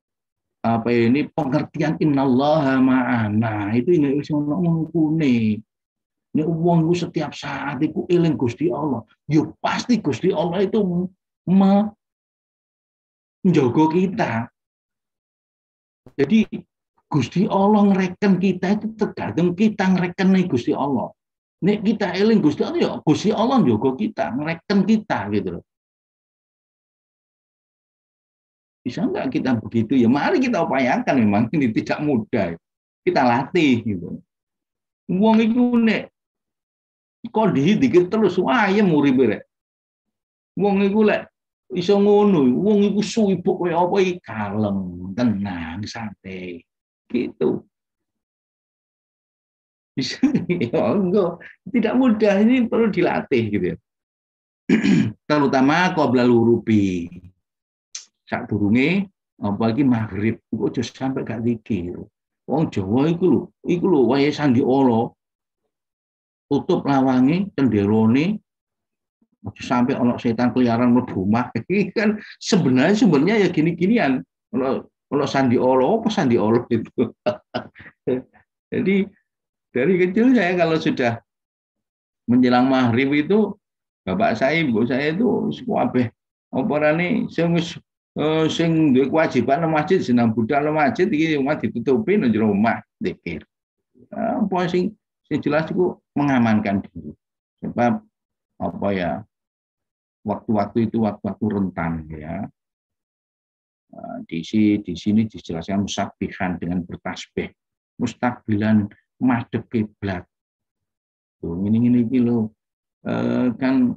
apa ini pengertian innallaha ma'ana itu ini wis ono ngene. Nek wong setiap saat iku eling Gusti Allah, yo pasti Gusti Allah itu menjaga kita. Jadi Gusti Allah ngereken kita itu tergantung kita ngereken nih Gusti Allah. Nek kita eling Gusti Allah, ya Gusti Allah njogo kita, ngereken kita gitu loh. Bisa nggak kita begitu ya? Mari kita upayakan, memang ini tidak mudah. Kita latih gitu. Wong iku nek kok dikit terus ayem uripe rek. Wong iku lek iso ngono, wong iku sibuk kaya apa iki kalem, tenang, santai. Gitu. Bisa ya enggak, tidak mudah, ini perlu dilatih gitu ya. Terutama qabla lurubi. Sadurunge apalagi maghrib, kok aja sampai gak dikir. Wong Jawa iku lho wayahe Sandi Allah. Tutup lawange, cenderone, sampai ono setan keliaran mlebu omah. Kan sebenarnya ya gini-ginian. Kalau Sandi Allah, apa Sandi Allah itu? Jadi dari kecil saya kalau sudah menjelang maghrib itu, bapak saya, ibu saya itu kabeh apa rene sing duwe kewajiban nang masjid, senam budal nang masjid iki omah ditutupi nang jero omah zikir. Apa sing jelas itu mengamankan diri. Sebab apa ya, waktu-waktu itu waktu-waktu rentan ya. Di sini dijelaskan musabihan dengan bertasbih, mustakbilan madhep kiblat. Tuh ini loh, kan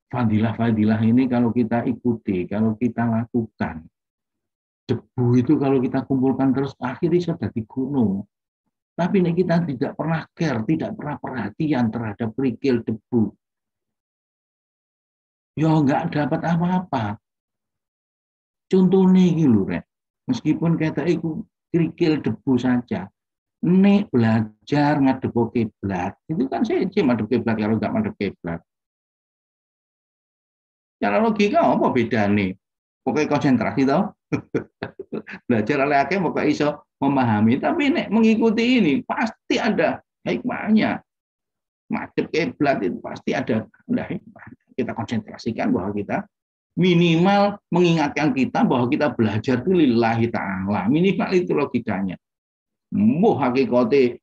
fadilah-fadilah ini kalau kita ikuti, kalau kita lakukan, debu itu kalau kita kumpulkan terus akhirnya sudah di gunung. Tapi ini kita tidak pernah care, tidak pernah perhatian terhadap kerikil debu. Ya nggak dapat apa-apa. Contohnya gitu, Rek. Meskipun kata itu kerikil debu saja. Nek belajar ngadep kiblat, itu kan saya ngadep kiblat kalau nggak ngadep kiblat. Cara logika apa bedanya? Pokoknya konsentrasi tau. Belajar oleh akeh pokoknya iso memahami, tapi nek mengikuti ini pasti ada hikmahnya. Madhep kiblat itu pasti ada hikmah. Kita konsentrasikan bahwa kita minimal mengingatkan kita bahwa kita belajar itu lillahi ta'ala. Minimal itu logikanya. Hakikate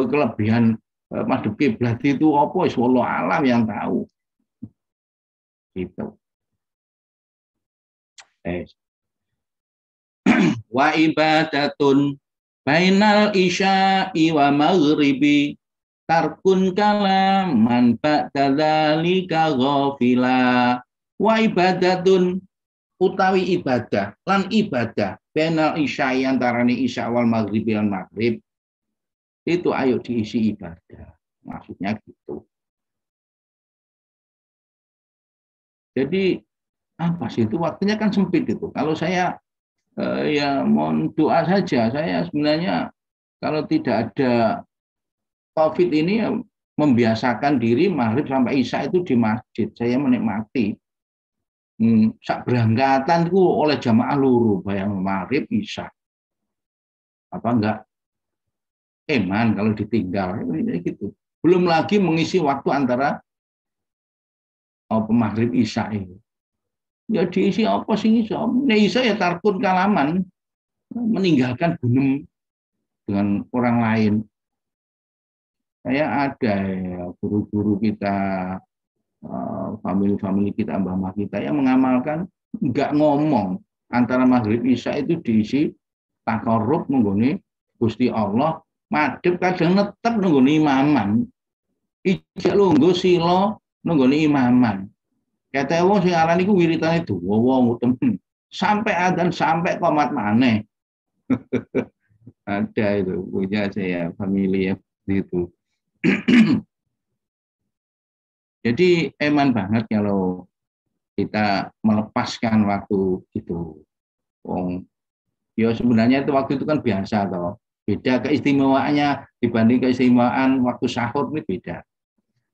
kelebihan madhep kiblat itu apa? Wallahu alam yang tahu. Gitu. Wa ibadatun bainal isya'i wa maghribi tarkun kalaman ba'da dzalika ghafila. Wa ibadatun utawi ibadah lan ibadah bainal isya'i antarane isya wal maghribi lan maghrib itu ayo diisi ibadah. Maksudnya gitu. Jadi apa sih itu, waktunya kan sempit itu. Kalau saya ya mohon doa saja. Saya sebenarnya kalau tidak ada COVID ini ya, membiasakan diri maghrib sampai isya itu di masjid. Saya menikmati. Sak berangkatan itu oleh jamaah luru, bayang maghrib isya. Apa enggak eman kalau ditinggal gitu. Belum lagi mengisi waktu antara maghrib isya itu. Ya diisi apa sih iso? Nek iso ya tarkun kalaman, meninggalkan gunem dengan orang lain. Saya ada ya, guru-guru kita, family kita, mbah-mbah kita yang mengamalkan nggak ngomong antara maghrib isya itu diisi takarrub mengguni Gusti Allah, madhep kadang netep mengguni imaman, ijak lungguh sila mengguni imaman. Kata wong sing aran iku wiritane dawa temen. Sampai adzan sampai qomat maneh. Ada itu punya saya family ya itu. Jadi eman banget kalau kita melepaskan waktu itu. Wong ya sebenarnya itu waktu itu kan biasa toh. Beda keistimewaannya dibanding keistimewaan waktu sahur ini beda.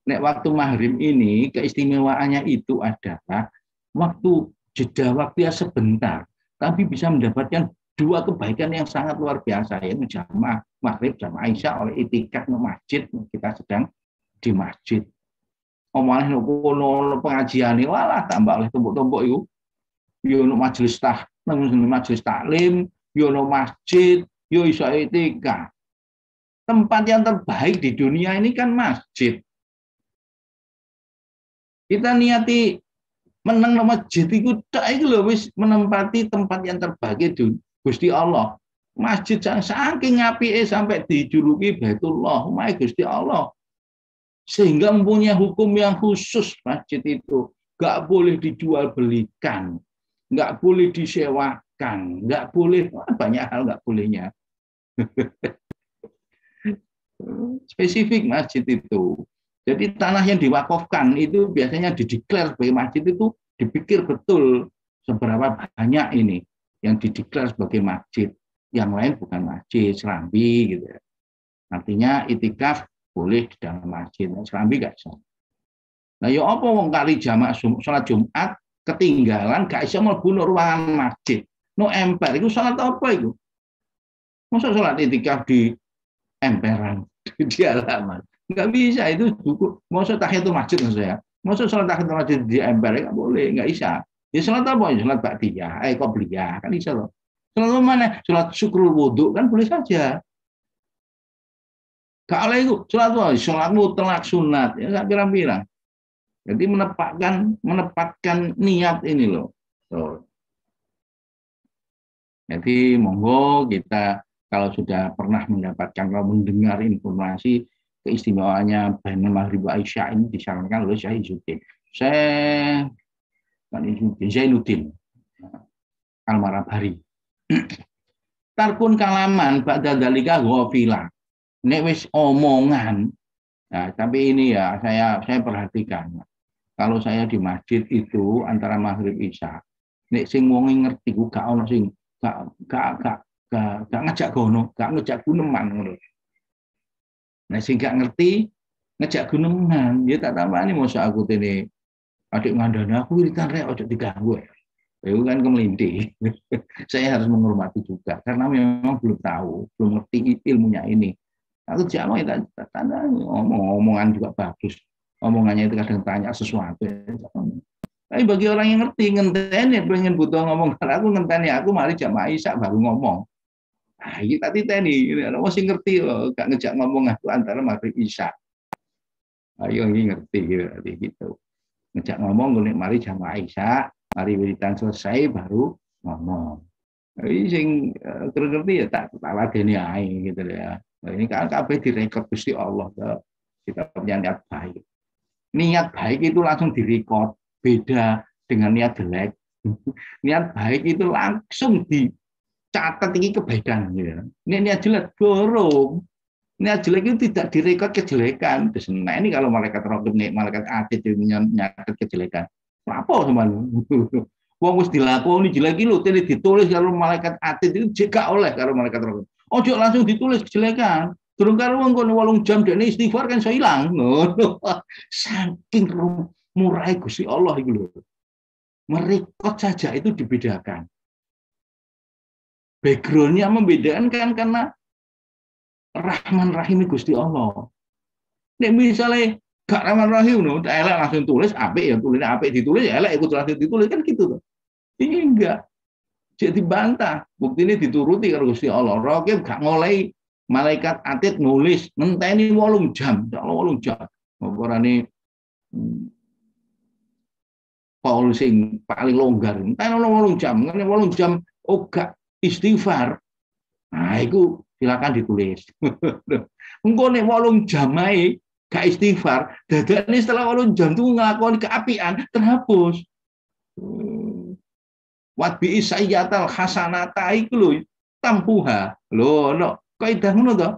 Nek waktu maghrib ini keistimewaannya itu adalah waktu jeda waktu ya sebentar, tapi bisa mendapatkan dua kebaikan yang sangat luar biasa, yaitu jamaah maghrib, jamaah isya oleh itikaf di masjid. Kita sedang di masjid. Omalah nopo pengajian ini, walah tambah oleh tumpuk-tumpuk itu. Yo majelis taklim, yo no masjid, yo iso etika. Tempat yang terbaik di dunia ini kan masjid. Kita niati menang no masjid itu lho wis menempati tempat yang terbaik itu Gusti Allah. Masjid saking apike sampai dijuluki Baitullah, omahe Gusti Allah. Sehingga mempunyai hukum yang khusus masjid itu. Nggak boleh dijual belikan, nggak boleh disewakan, nggak boleh, banyak hal nggak bolehnya. Spesifik masjid itu. Jadi tanah yang diwakafkan itu biasanya dideklar sebagai masjid itu dipikir betul seberapa banyak ini yang dideklar sebagai masjid. Yang lain bukan masjid, serambi gitu ya. Artinya itikaf boleh di dalam masjid, serambi gak bisa. Nah ya apa wong kali jamaah salat Jumat ketinggalan gak iso mlebu ruangan masjid. No emper itu salat apa itu? Masa salat itikaf di emperan di halaman? Nggak bisa, itu buku. Masa tahiyatul masjid maksud saya. Masa salat tahiyatul masjid di emper nggak boleh, nggak bisa. Ya salat apa? Salat ba'diyah, qobliyah kan bisa loh. Salat mana? Salat syukrul wudhu kan boleh saja. Gak oleh itu. Salat apa? Salat mutlak sunat. Ya nggak pirang-pirang. Jadi menempatkan niat ini loh. So, jadi monggo kita kalau sudah pernah mendapatkan, kalau mendengar informasi keistimewaannya Bainal Maghrib Aisyah ini disarankan oleh Syekh Zainuddin Al-Marabari. Tarkun kalaman ba'da dzalika ghafila. Nek wis omongan. Nah, tapi ini ya saya perhatikan. Kalau saya di masjid itu antara maghrib isya, nek sing wonge ngerti ku gak ono sing gak ngejak gono, gak ngejak guneman ngono. Nek sing gak ngerti ngejak guneman, ya tak tambani mosok aku tene adik ngandani aku wiritan rek ojo diganggu. Itu kan kemelindi. Saya harus menghormati juga karena memang belum tahu, belum ngerti ilmunya ini. Aku jangan kita tanda omongan juga bagus. Omongannya itu kadang tanya sesuatu. Tapi bagi orang yang ngerti ngenteni pengen butuh ngomong aku ngenteni aku mari jamaah isya baru ngomong. Nah, iki tak titeni, mesti ngerti loh, gak ngejak ngomong aku antara maghrib isya. Ayo ini ngerti gitu. Ngejak ngomong gue mari jamaah isya, mari wiridan selesai baru ngomong. Jadi sing ngerti ya tak ladeni ae gitu ya. Nah, ini kan kabeh direkod Gusti Allah kita punya niat baik. Niat baik itu langsung direkod, beda dengan niat jelek. Niat baik itu langsung dicatat ini kebaikan gitu. Niat jelek borong. Niat jelek itu tidak direkod kejelekan. Nah ini kalau malaikat raqib nih, malaikat atid nyatet kejelekan. Apa teman? Wong wis dilakoni jelek iki lho ditulis kalau malaikat atid itu jeka oleh kalau malaikat raqib. Ojo langsung ditulis kejelekan. Durung karo wong kono 8 jam dekne istighfar kan iso ilang. Ngono. Saking murah Gusti Allah iku lho. Merekod saja itu dibedakan. Backgroundnya membedakan kan karena Rahman Rahim Gusti Allah. Nek misalnya gak Rahman Rahim no, elek langsung tulis apik ya tulis apik ditulis ya elek ikut langsung ditulis kan gitu tuh. Ini enggak. Jadi dibantah. Bukti ini dituruti karo Gusti Allah. Raqib gak ngoleh malaikat atid nulis ngenteni 8 jam, 8 jam. Oporane Paul sing paling longgar, ngenteni 8 jam, ngene 8 jam gak istighfar. Nah, itu silakan ditulis. Engko nek 8 jam ae gak istighfar, dadane setelah 8 jam itu nglakoni keapian terhapus. Wat bi sayyatal hasanata iku lho tampuha. Lho ono kaidah ngono to.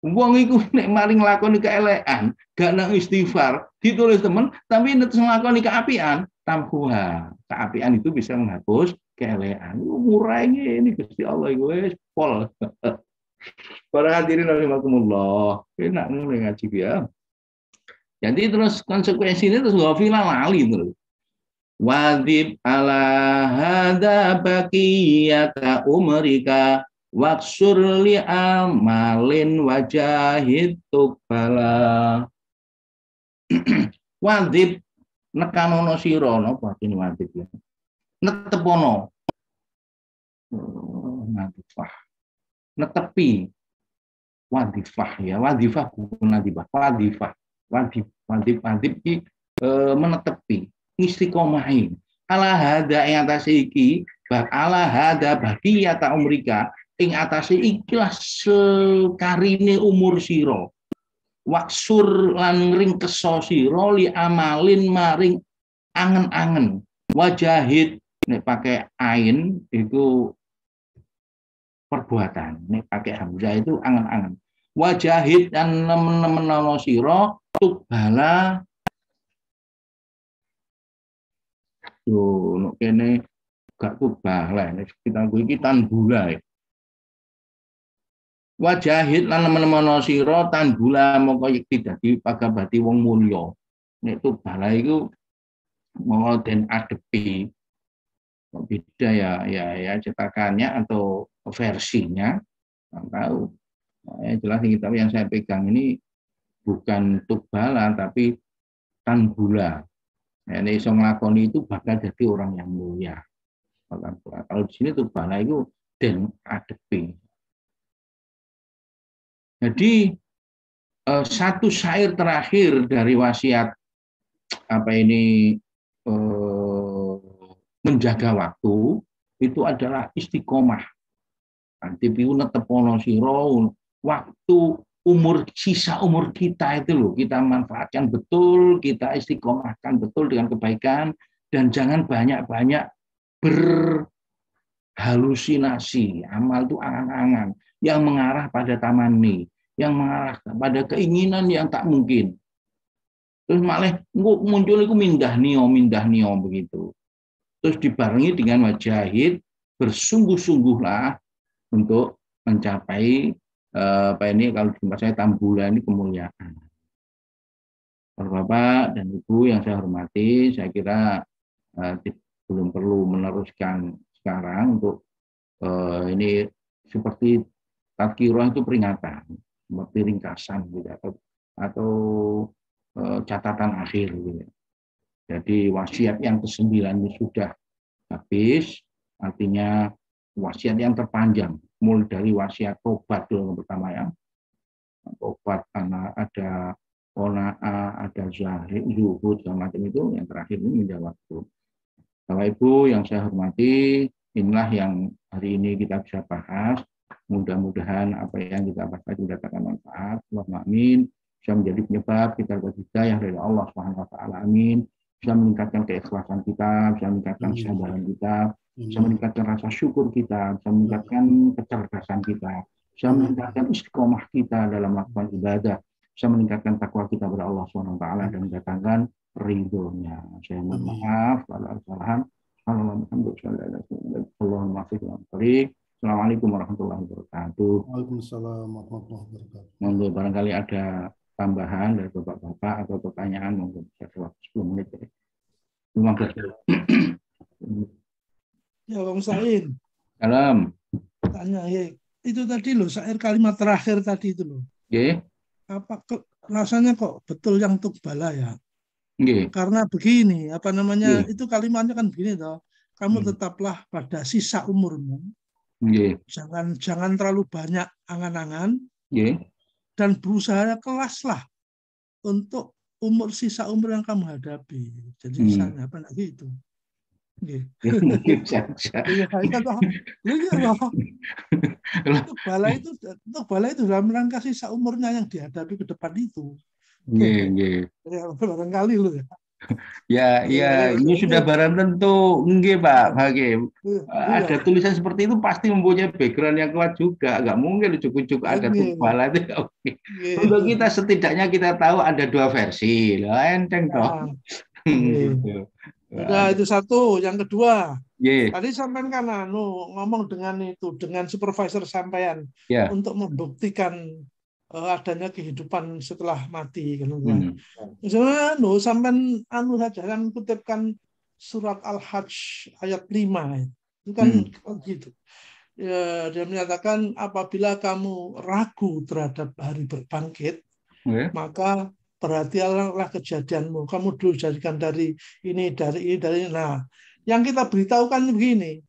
Wong iku nek mari nglakoni keelekan, gak nang istighfar, ditulis temen, tapi nek nglakoni keapian, tampuha. Keapian itu bisa menghapus keelekan. Murah ini Gusti Allah iku wis pol. Para hadirin rahimakumullah. Enak ngono ngaji ya. Jadi terus konsekuensinya terus ghafilan lali terus. Wajib ala hada baqiyata umrika waksur li amalin wajahid tukbala. Wajib nekanono sira napa artine wajib ya. Netepono Nadifah. Netepi. Wadifah ya. Wadifah bukan nadifah. Wadifah. Wadif ini menetepi. Istiqomahin. Ala hada yang atas iki. Ala hada bagiyata umrika. Ing atas ikilah sekarine umur siro. Waksur lan ring keso siro li amalin maring angen-angen. Wajahid nek pakai ain itu perbuatan, nek pakai hamzah itu angen-angen. Wajahid dan nemen-nemen sira tubala yo nek kene gak tubala nek kita iki tanbula. Wajahid lan nemen-nemen sira tanbula mongko iki dadi pagabati wong mulya. Nek tubala iku mau den adepi beda ya cetakannya atau versinya nggak tahu. Nah, jelas yang saya pegang ini bukan tubala tapi tanbula. Ini iso nglakoni itu bakal jadi orang yang mulia. Kalau di sini tubala itu den adepi. Jadi satu syair terakhir dari wasiat apa ini menjaga waktu itu adalah istiqomah. Nanti piu netepono sira waktu sisa umur kita itu loh kita manfaatkan betul, kita istiqomahkan betul dengan kebaikan dan jangan banyak-banyak berhalusinasi. Amal itu angan-angan yang mengarah pada tamani, yang mengarah pada keinginan yang tak mungkin. Terus malah muncul itu mindah nio begitu. Terus dibarengi dengan wajahid bersungguh-sungguhlah untuk mencapai apa ini kalau di tempat saya tambula ini kemuliaan. Bapak dan Ibu yang saya hormati, saya kira belum perlu meneruskan sekarang untuk ini seperti tadkirah itu peringatan, seperti ringkasan gitu atau catatan akhir gitu. Jadi wasiat yang ke-9 ini sudah habis, artinya wasiat yang terpanjang, mulai dari wasiat tobat dulu yang pertama ya, tobat karena ada qanaah, ada zuhud, segala macam itu, yang terakhir ini menjawab waktu. Bapak Ibu yang saya hormati, inilah yang hari ini kita bisa bahas. Mudah-mudahan apa yang kita bahas mendatangkan manfaat. Allahumma amin. Bisa menjadi penyebab kita dapat hidayah dari Allah Subhanahu wa taala. Amin. Bisa meningkatkan keikhlasan kita, bisa meningkatkan kesabaran kita, bisa meningkatkan rasa syukur kita, bisa meningkatkan kecerdasan kita, bisa meningkatkan istiqomah kita dalam melakukan ibadah, bisa meningkatkan takwa kita kepada Allah Subhanahu wa taala dan mendatangkan ridhonya. Saya mohon maaf kalau ada kesalahan. Assalamualaikum warahmatullahi wabarakatuh. Waalaikumsalam warahmatullahi wabarakatuh. Monggo barangkali ada tambahan dari Bapak-bapak atau pertanyaan monggo bisa 10 menit. 15 menit. Ya Bang Said. Salam. Tanya ya, itu tadi loh syair kalimat terakhir tadi itu loh. Nggih. Apa rasanya kok betul yang tukbala ya? Nggih. Karena begini, apa namanya? Nggih. Itu kalimatnya kan begini toh. Kamu tetaplah pada sisa umurmu. Nggih. Jangan terlalu banyak angan-angan. Nggih. Dan berusaha kelaslah untuk sisa umur yang kamu hadapi. Jadi misalnya apa gitu. Mungkin saja. Untuk bala itu dalam rangka sisa umurnya yang dihadapi ke depan itu. Barangkali lu ya. Ya, ini sudah barang tentu, enggak Pak, Hakim. Ada tulisan seperti itu pasti mempunyai background yang kuat juga. Enggak mungkin ujuk-ujuk ada tukbala itu. Untuk kita setidaknya kita tahu ada 2 versi. Enteng toh. Nah, itu satu. Yang kedua, tadi sampean kan ngomong dengan supervisor sampean untuk membuktikan adanya kehidupan setelah mati kan. Misalnya sampean saja kan kutipkan surat Al-Hajj ayat 5 itu kan gitu. Ya, dia menyatakan apabila kamu ragu terhadap hari berbangkit, maka perhatikanlah kejadianmu. Kamu dulu jadikan dari ini. Nah, yang kita beritahukan begini.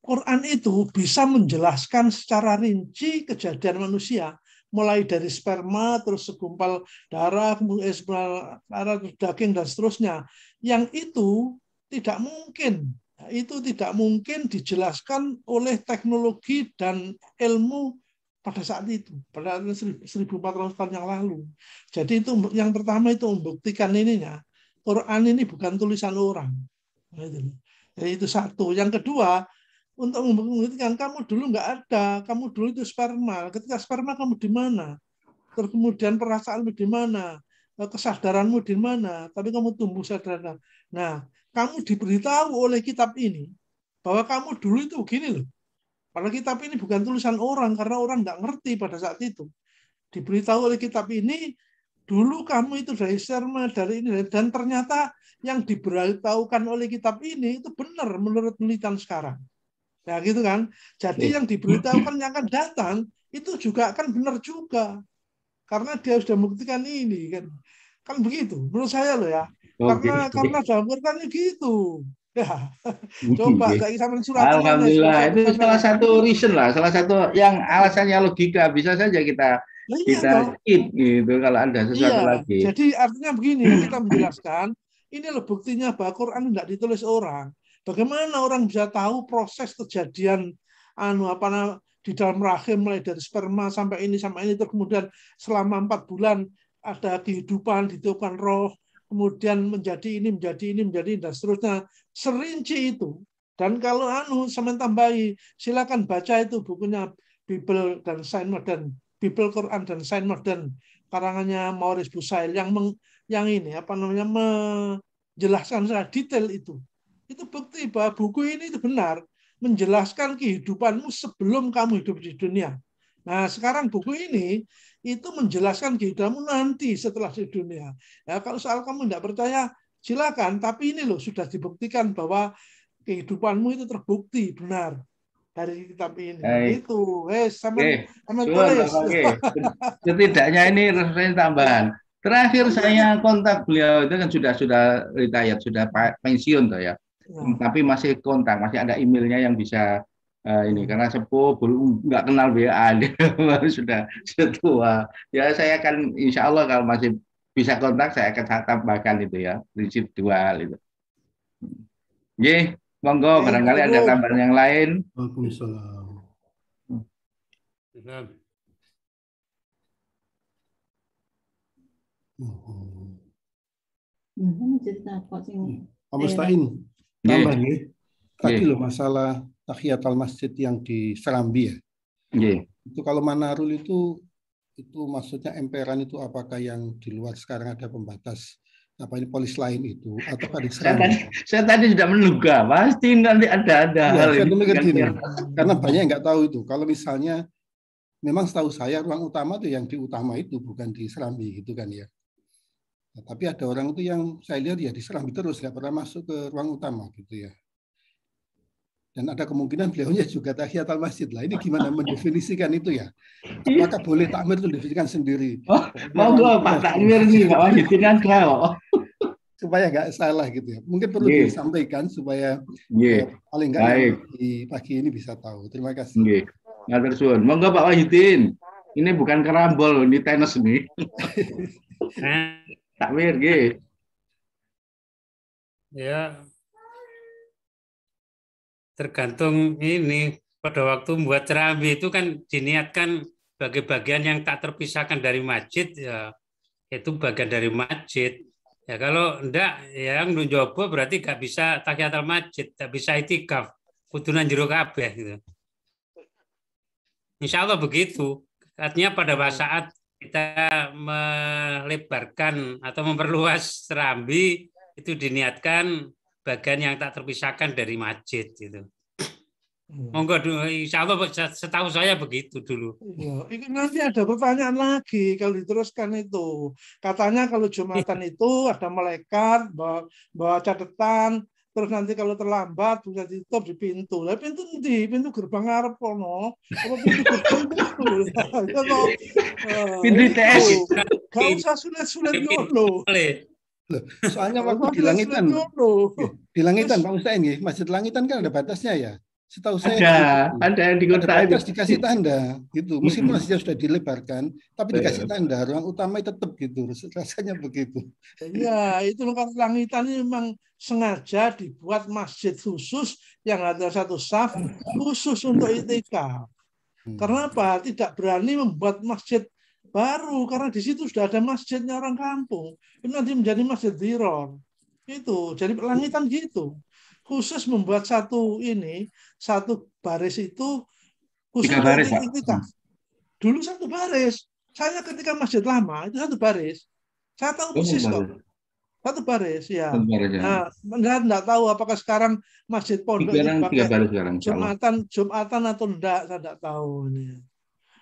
Quran itu bisa menjelaskan secara rinci kejadian manusia, mulai dari sperma, terus segumpal darah, darah, daging, dan seterusnya. Yang itu tidak mungkin dijelaskan oleh teknologi dan ilmu pada saat itu, pada 1400 tahun yang lalu. Jadi itu yang pertama itu membuktikan ininya, Quran ini bukan tulisan orang. Jadi itu satu. Yang kedua, untuk membuktikan kamu dulu nggak ada, kamu dulu itu sperma. Ketika sperma kamu di mana? Terus kemudian perasaanmu di mana? Kesadaranmu di mana? Tapi kamu tumbuh sadar. Nah, kamu diberitahu oleh kitab ini bahwa kamu dulu itu begini loh. Padahal kitab ini bukan tulisan orang, karena orang nggak ngerti pada saat itu. Diberitahu oleh kitab ini, dulu kamu itu dari sperma, dari ini, dan ternyata yang diberitahukan oleh kitab ini itu benar menurut penelitian sekarang. Ya gitu kan. Jadi yang diberitahukan yang akan datang itu juga akan benar juga. Karena dia sudah membuktikan ini kan. Kan begitu menurut saya loh ya. Karena dalam Quran gitu. Ya. Coba kayak sama surat. Alhamdulillah, itu salah satu reason lah, salah satu yang alasannya logika. Bisa saja kita skip gitu kalau ada sesuatu lagi. Jadi artinya begini, kita menjelaskan ini loh buktinya bahwa Quran tidak ditulis orang. Bagaimana orang bisa tahu proses kejadian di dalam rahim mulai dari sperma sampai ini terus kemudian selama 4 bulan ada kehidupan, ditiupkan roh, kemudian menjadi ini, dan seterusnya. Serinci itu. Dan kalau saya tambahi, silakan baca itu bukunya Bible dan Sains Modern, Bible, Quran dan Sains Modern, karangannya Maurice Bucaille yang menjelaskan secara detail itu. Itu bukti bahwa buku ini itu benar menjelaskan kehidupanmu sebelum kamu hidup di dunia. Nah, sekarang buku ini itu menjelaskan kehidupanmu nanti setelah di dunia. Ya, kalau soal kamu tidak percaya, silakan. Tapi ini loh sudah dibuktikan bahwa kehidupanmu itu terbukti benar dari kitab ini. Itu, setidaknya ini referensi tambahan. Terakhir saya kontak beliau itu kan sudah retired, sudah pensiun tuh ya. Tapi masih kontak, masih ada emailnya yang bisa ini karena sepuh belum nggak kenal WA dia sudah tua. Ya saya akan insya Allah kalau masih bisa kontak saya akan tambahkan itu ya prinsip dual itu. Monggo barangkali ada tambahan yang lain. Waalaikumsalam. Pak Mustain, tambah nih. Tadi loh masalah tahiyatul masjid yang di Serambi ya. Itu kalau Manarul itu maksudnya emperan itu apakah yang di luar sekarang ada pembatas apa ini polis lain itu atau di Serambi? Saya tadi sudah menduga pasti nanti ada hal ini. Karena banyak yang nggak tahu itu. Kalau misalnya memang setahu saya ruang utama itu yang di utama itu bukan di Serambi gitu kan ya. Nah, tapi ada orang itu yang saya lihat ya di Serambi terus nggak pernah masuk ke ruang utama gitu ya. Dan ada kemungkinan beliaunya juga tahiyatul masjid lah. Ini gimana mendefinisikan itu ya? Apakah boleh takmir itu definisikan sendiri? Monggo Pak takmir nih, Pak Wahidin ada. Supaya nggak salah gitu ya. Mungkin perlu disampaikan supaya paling nggak yang di pagi ini bisa tahu. Terima kasih. Ngatur suwun. Monggo Pak Wahidin. Ini bukan kerambol, ini tenis nih. Takmir, nggih. Ya. Tergantung ini pada waktu membuat Serambi itu kan diniatkan sebagai bagian yang tak terpisahkan dari masjid ya itu bagian dari masjid ya kalau enggak ya yang njobo berarti gak bisa tahiyatul masjid, gak bisa itikaf kudunan jero kabeh gitu. Insya Allah begitu. Artinya pada saat kita melebarkan atau memperluas Serambi itu diniatkan bagian yang tak terpisahkan dari masjid gitu. Monggo insya Allah setahu saya begitu dulu. Ini nanti ada pertanyaan lagi kalau diteruskan itu. Katanya kalau Jumatan itu ada malaikat bawa catatan, terus nanti kalau terlambat bisa ditutup di pintu. Lah pintu nanti pintu gerbang ngarep kono. Apa pintu gerbang pintu TS. Gak usah sulit-sulit dulu. Loh, soalnya waktu di Langitan Pak Mustain, Masjid Langitan kan ada batasnya ya. Setahu saya ada yang di kota ada dikasih tanda gitu. Meskipun masjidnya sudah dilebarkan, tapi dikasih tanda ruang utama tetap gitu. Rasanya begitu. Ya, itu kan langitan ini memang sengaja dibuat masjid khusus yang ada satu saf khusus untuk itikaf. Karena apa? Tidak berani membuat masjid baru karena di situ sudah ada masjidnya orang kampung. Ini nanti menjadi masjid diror. Itu jadi langitan gitu. Khusus membuat satu baris itu khusus baris, itikaf. Dulu satu baris. Saya ketika masjid lama itu satu baris. Saya tahu persis kok. Satu baris ya. Nah, Anda tidak tahu apakah sekarang masjid pondok ini pakai Jumatan atau tidak, saya tidak tahu ini.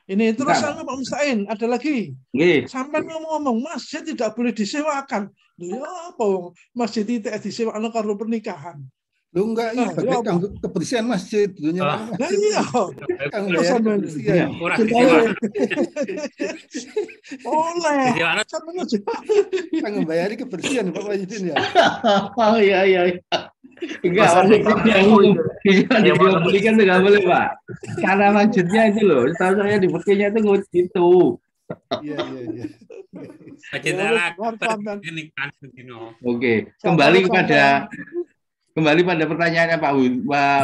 Ini terus sama Pak Mustahin, ada lagi. Sampai ngomong masjid tidak boleh disewakan. Ya apa masjid itu disewakan kalau pernikahan? Lu enggak kebersihan masjid dunia. Iya. Oleh. Kang membayari kebersihan Pak Wahidin ya. Oh iya. Enggak, maksudnya belikan itu nggak boleh Pak. Karena masjidnya itu loh, tahu saya di Bekirnya itu gitu. Iya. Oke, kembali pada pertanyaannya Pak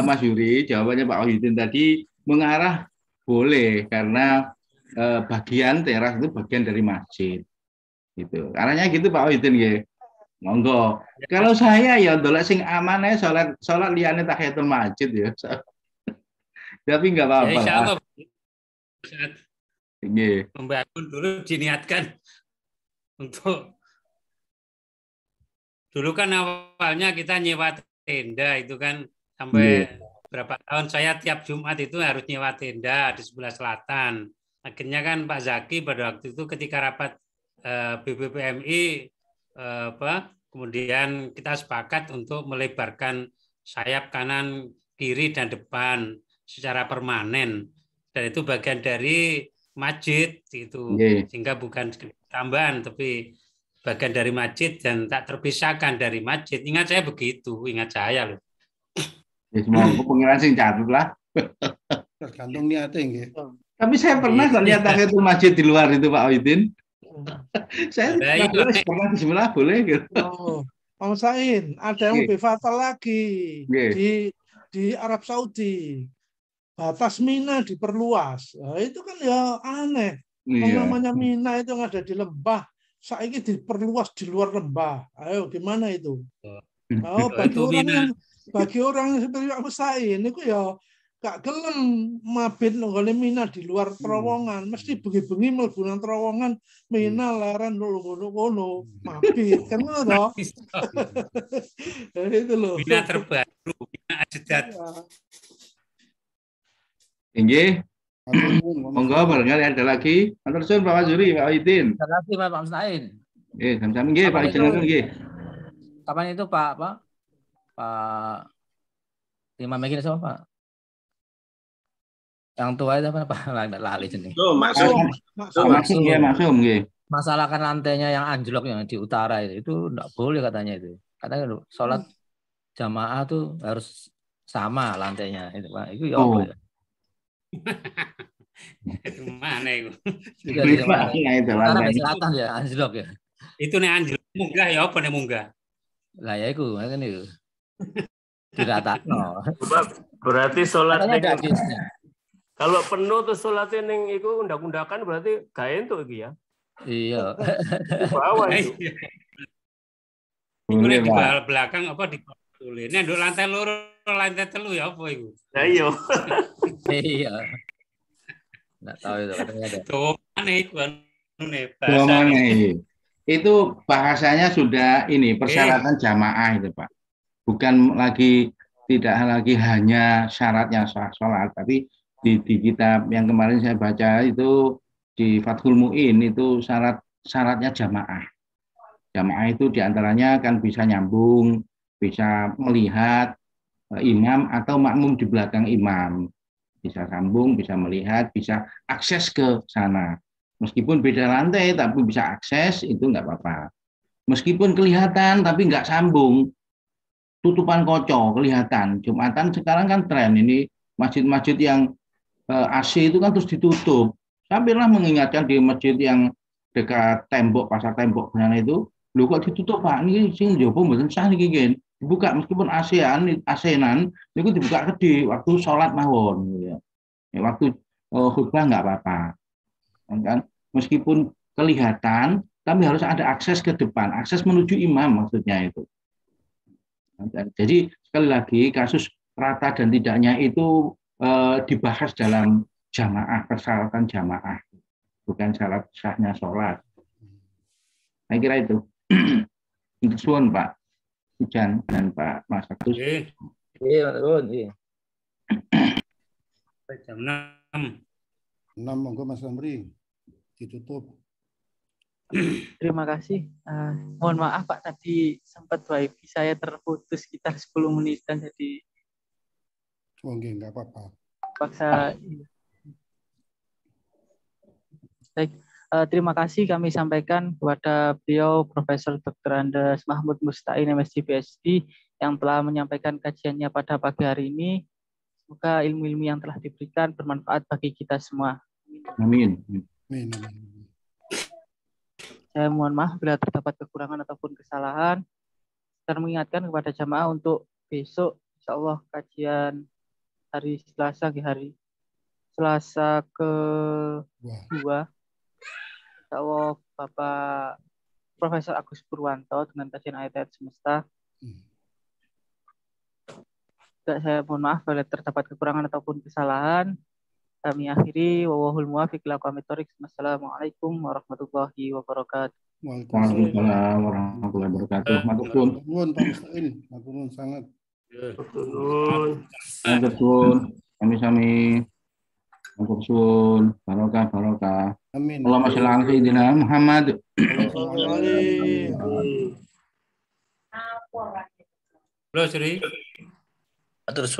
Mas Yuri, jawabannya Pak Wahidin tadi mengarah boleh karena bagian teras itu bagian dari masjid. Gitu. Arahnya gitu Pak Wahidin ya. Monggo. Kalau saya ya dolek sing aman ae salat liyane tahiyatul masjid ya. Tapi enggak apa-apa. Ya, insyaallah. Nggih. Membangun dulu diniatkan untuk dulu kan awalnya kita nyewa tenda itu kan sampai berapa tahun saya tiap Jumat itu harus nyewa tenda di sebelah selatan. Akhirnya kan Pak Zaki pada waktu itu ketika rapat BPPMI kemudian kita sepakat untuk melebarkan sayap kanan, kiri, dan depan secara permanen. Dan itu bagian dari masjid itu, sehingga bukan tambahan, tapi bagian dari masjid dan tak terpisahkan dari masjid. Ingat saya begitu, ingat saya loh. Ya semua pengiran sing catut lah. Tergantung niatnya nggih. Tapi saya pernah lihat itu masjid di luar itu Pak Wahidin. Saya pernah bismillah boleh gitu. Pak Mustahin, ada yang lebih fatal lagi di Arab Saudi. Batas Mina diperluas. Nah, itu kan ya aneh. Namanya Mina itu yang ada di lembah, saiki diperluas di luar lembah. Ayo gimana itu? Bagi orang yang seperti Pak Mustahin itu ya gak gelem mabit nggone Mina di luar terowongan, mesti bengi-bengi mlebu nang terowongan Mina laran ngono mabit kan ngono to. Itu loh. Mina terbaru, Mina ajadat. Inggih. Monggo barangkali ada lagi. Matur suwun Pak Mazuri, Pak Wahidin. Ada lagi Pak Mustahin. Sama-sama nggih Pak Jenengan nggih. Kapan itu Pak Imam Megin sama Pak? Yang tua itu apa lali jeneng. Maksum nggih. Masalah kan lantainya yang anjlok yang di utara itu enggak boleh katanya itu. Katanya sholat jamaah tuh harus sama lantainya itu Pak. Itu ya apa ya? Itu mana itu? Itu lantai selatan ya anjlok ya. Itu nih anjlok munggah ya apa nih munggah? Lah ya itu kan itu. Diratakno. Berarti sholat kalau penuh tuh sholatnya neng itu undak-undakan berarti gak entuk iki ya? Iya. Di bawah itu. Ini di belakang apa di tulis. Ini lantai loro, lantai telu ya apa itu? Nah, iya. Iya. Nggak tahu itu katanya ada. Tuh mana itu? Itu bahasanya sudah ini persyaratan jamaah itu Pak. Bukan lagi tidak lagi hanya syaratnya sholat, tapi di kitab yang kemarin saya baca itu di Fathul Mu'in itu syaratnya jamaah. Jamaah itu diantaranya kan bisa nyambung, bisa melihat imam atau makmum di belakang imam. Bisa sambung, bisa melihat, bisa akses ke sana. Meskipun beda lantai tapi bisa akses itu nggak apa-apa. Meskipun kelihatan tapi nggak sambung. tutupan kaca kelihatan. Jumatan sekarang kan tren ini masjid-masjid yang AC itu kan terus ditutup. Saya pernah mengingatkan di masjid yang dekat tembok, pasar tembok itu, lu kok ditutup Pak, ini sing njowo mboten sah niki nggih. Dibuka meskipun AC-an niku dibuka kedhi waktu sholat mawon ya. Waktu khutbah enggak apa-apa. Kan meskipun kelihatan tapi harus ada akses ke depan, akses menuju imam maksudnya itu. Jadi sekali lagi kasus rata dan tidaknya itu dibahas dalam jamaah, persyaratan jamaah, bukan syarat sahnya sholat. Saya kira itu. Untuk suwun Pak Hujan dan Pak Mas Agus. Iya, iya. Jam 6. 6 monggo Mas Amri ditutup. Terima kasih. Mohon maaf Pak, tadi sempat wifi saya terputus sekitar 10 menitan, jadi nggak apa-apa. Paksa. Baik, terima kasih kami sampaikan kepada beliau Profesor Dr. Andes Mahmud Mustain MSc PhD yang telah menyampaikan kajiannya pada pagi hari ini. Semoga ilmu-ilmu yang telah diberikan bermanfaat bagi kita semua. Amin. Amin. Saya mohon maaf bila terdapat kekurangan ataupun kesalahan. Saya mengingatkan kepada jamaah untuk besok, insya Allah kajian hari Selasa, hari Selasa ke-2. Insya Allah Bapak Profesor Agus Purwanto dengan kajian ayat-ayat semesta. Saya mohon maaf bila terdapat kekurangan ataupun kesalahan. Kami akhiri wallahul muwaffiq ila aqwamit thoriq. Wassalamualaikum warahmatullahi wabarakatuh. Waalaikumsalam warahmatullahi wabarakatuh. Matur nuwun Pak Mustain, matur nuwun sangat. Matur nuwun. Sami-sami. Matur nuwun. Barokah. Amin. Allahumma sholli ala sayyidina Muhammad. Halo, Sri. Terus.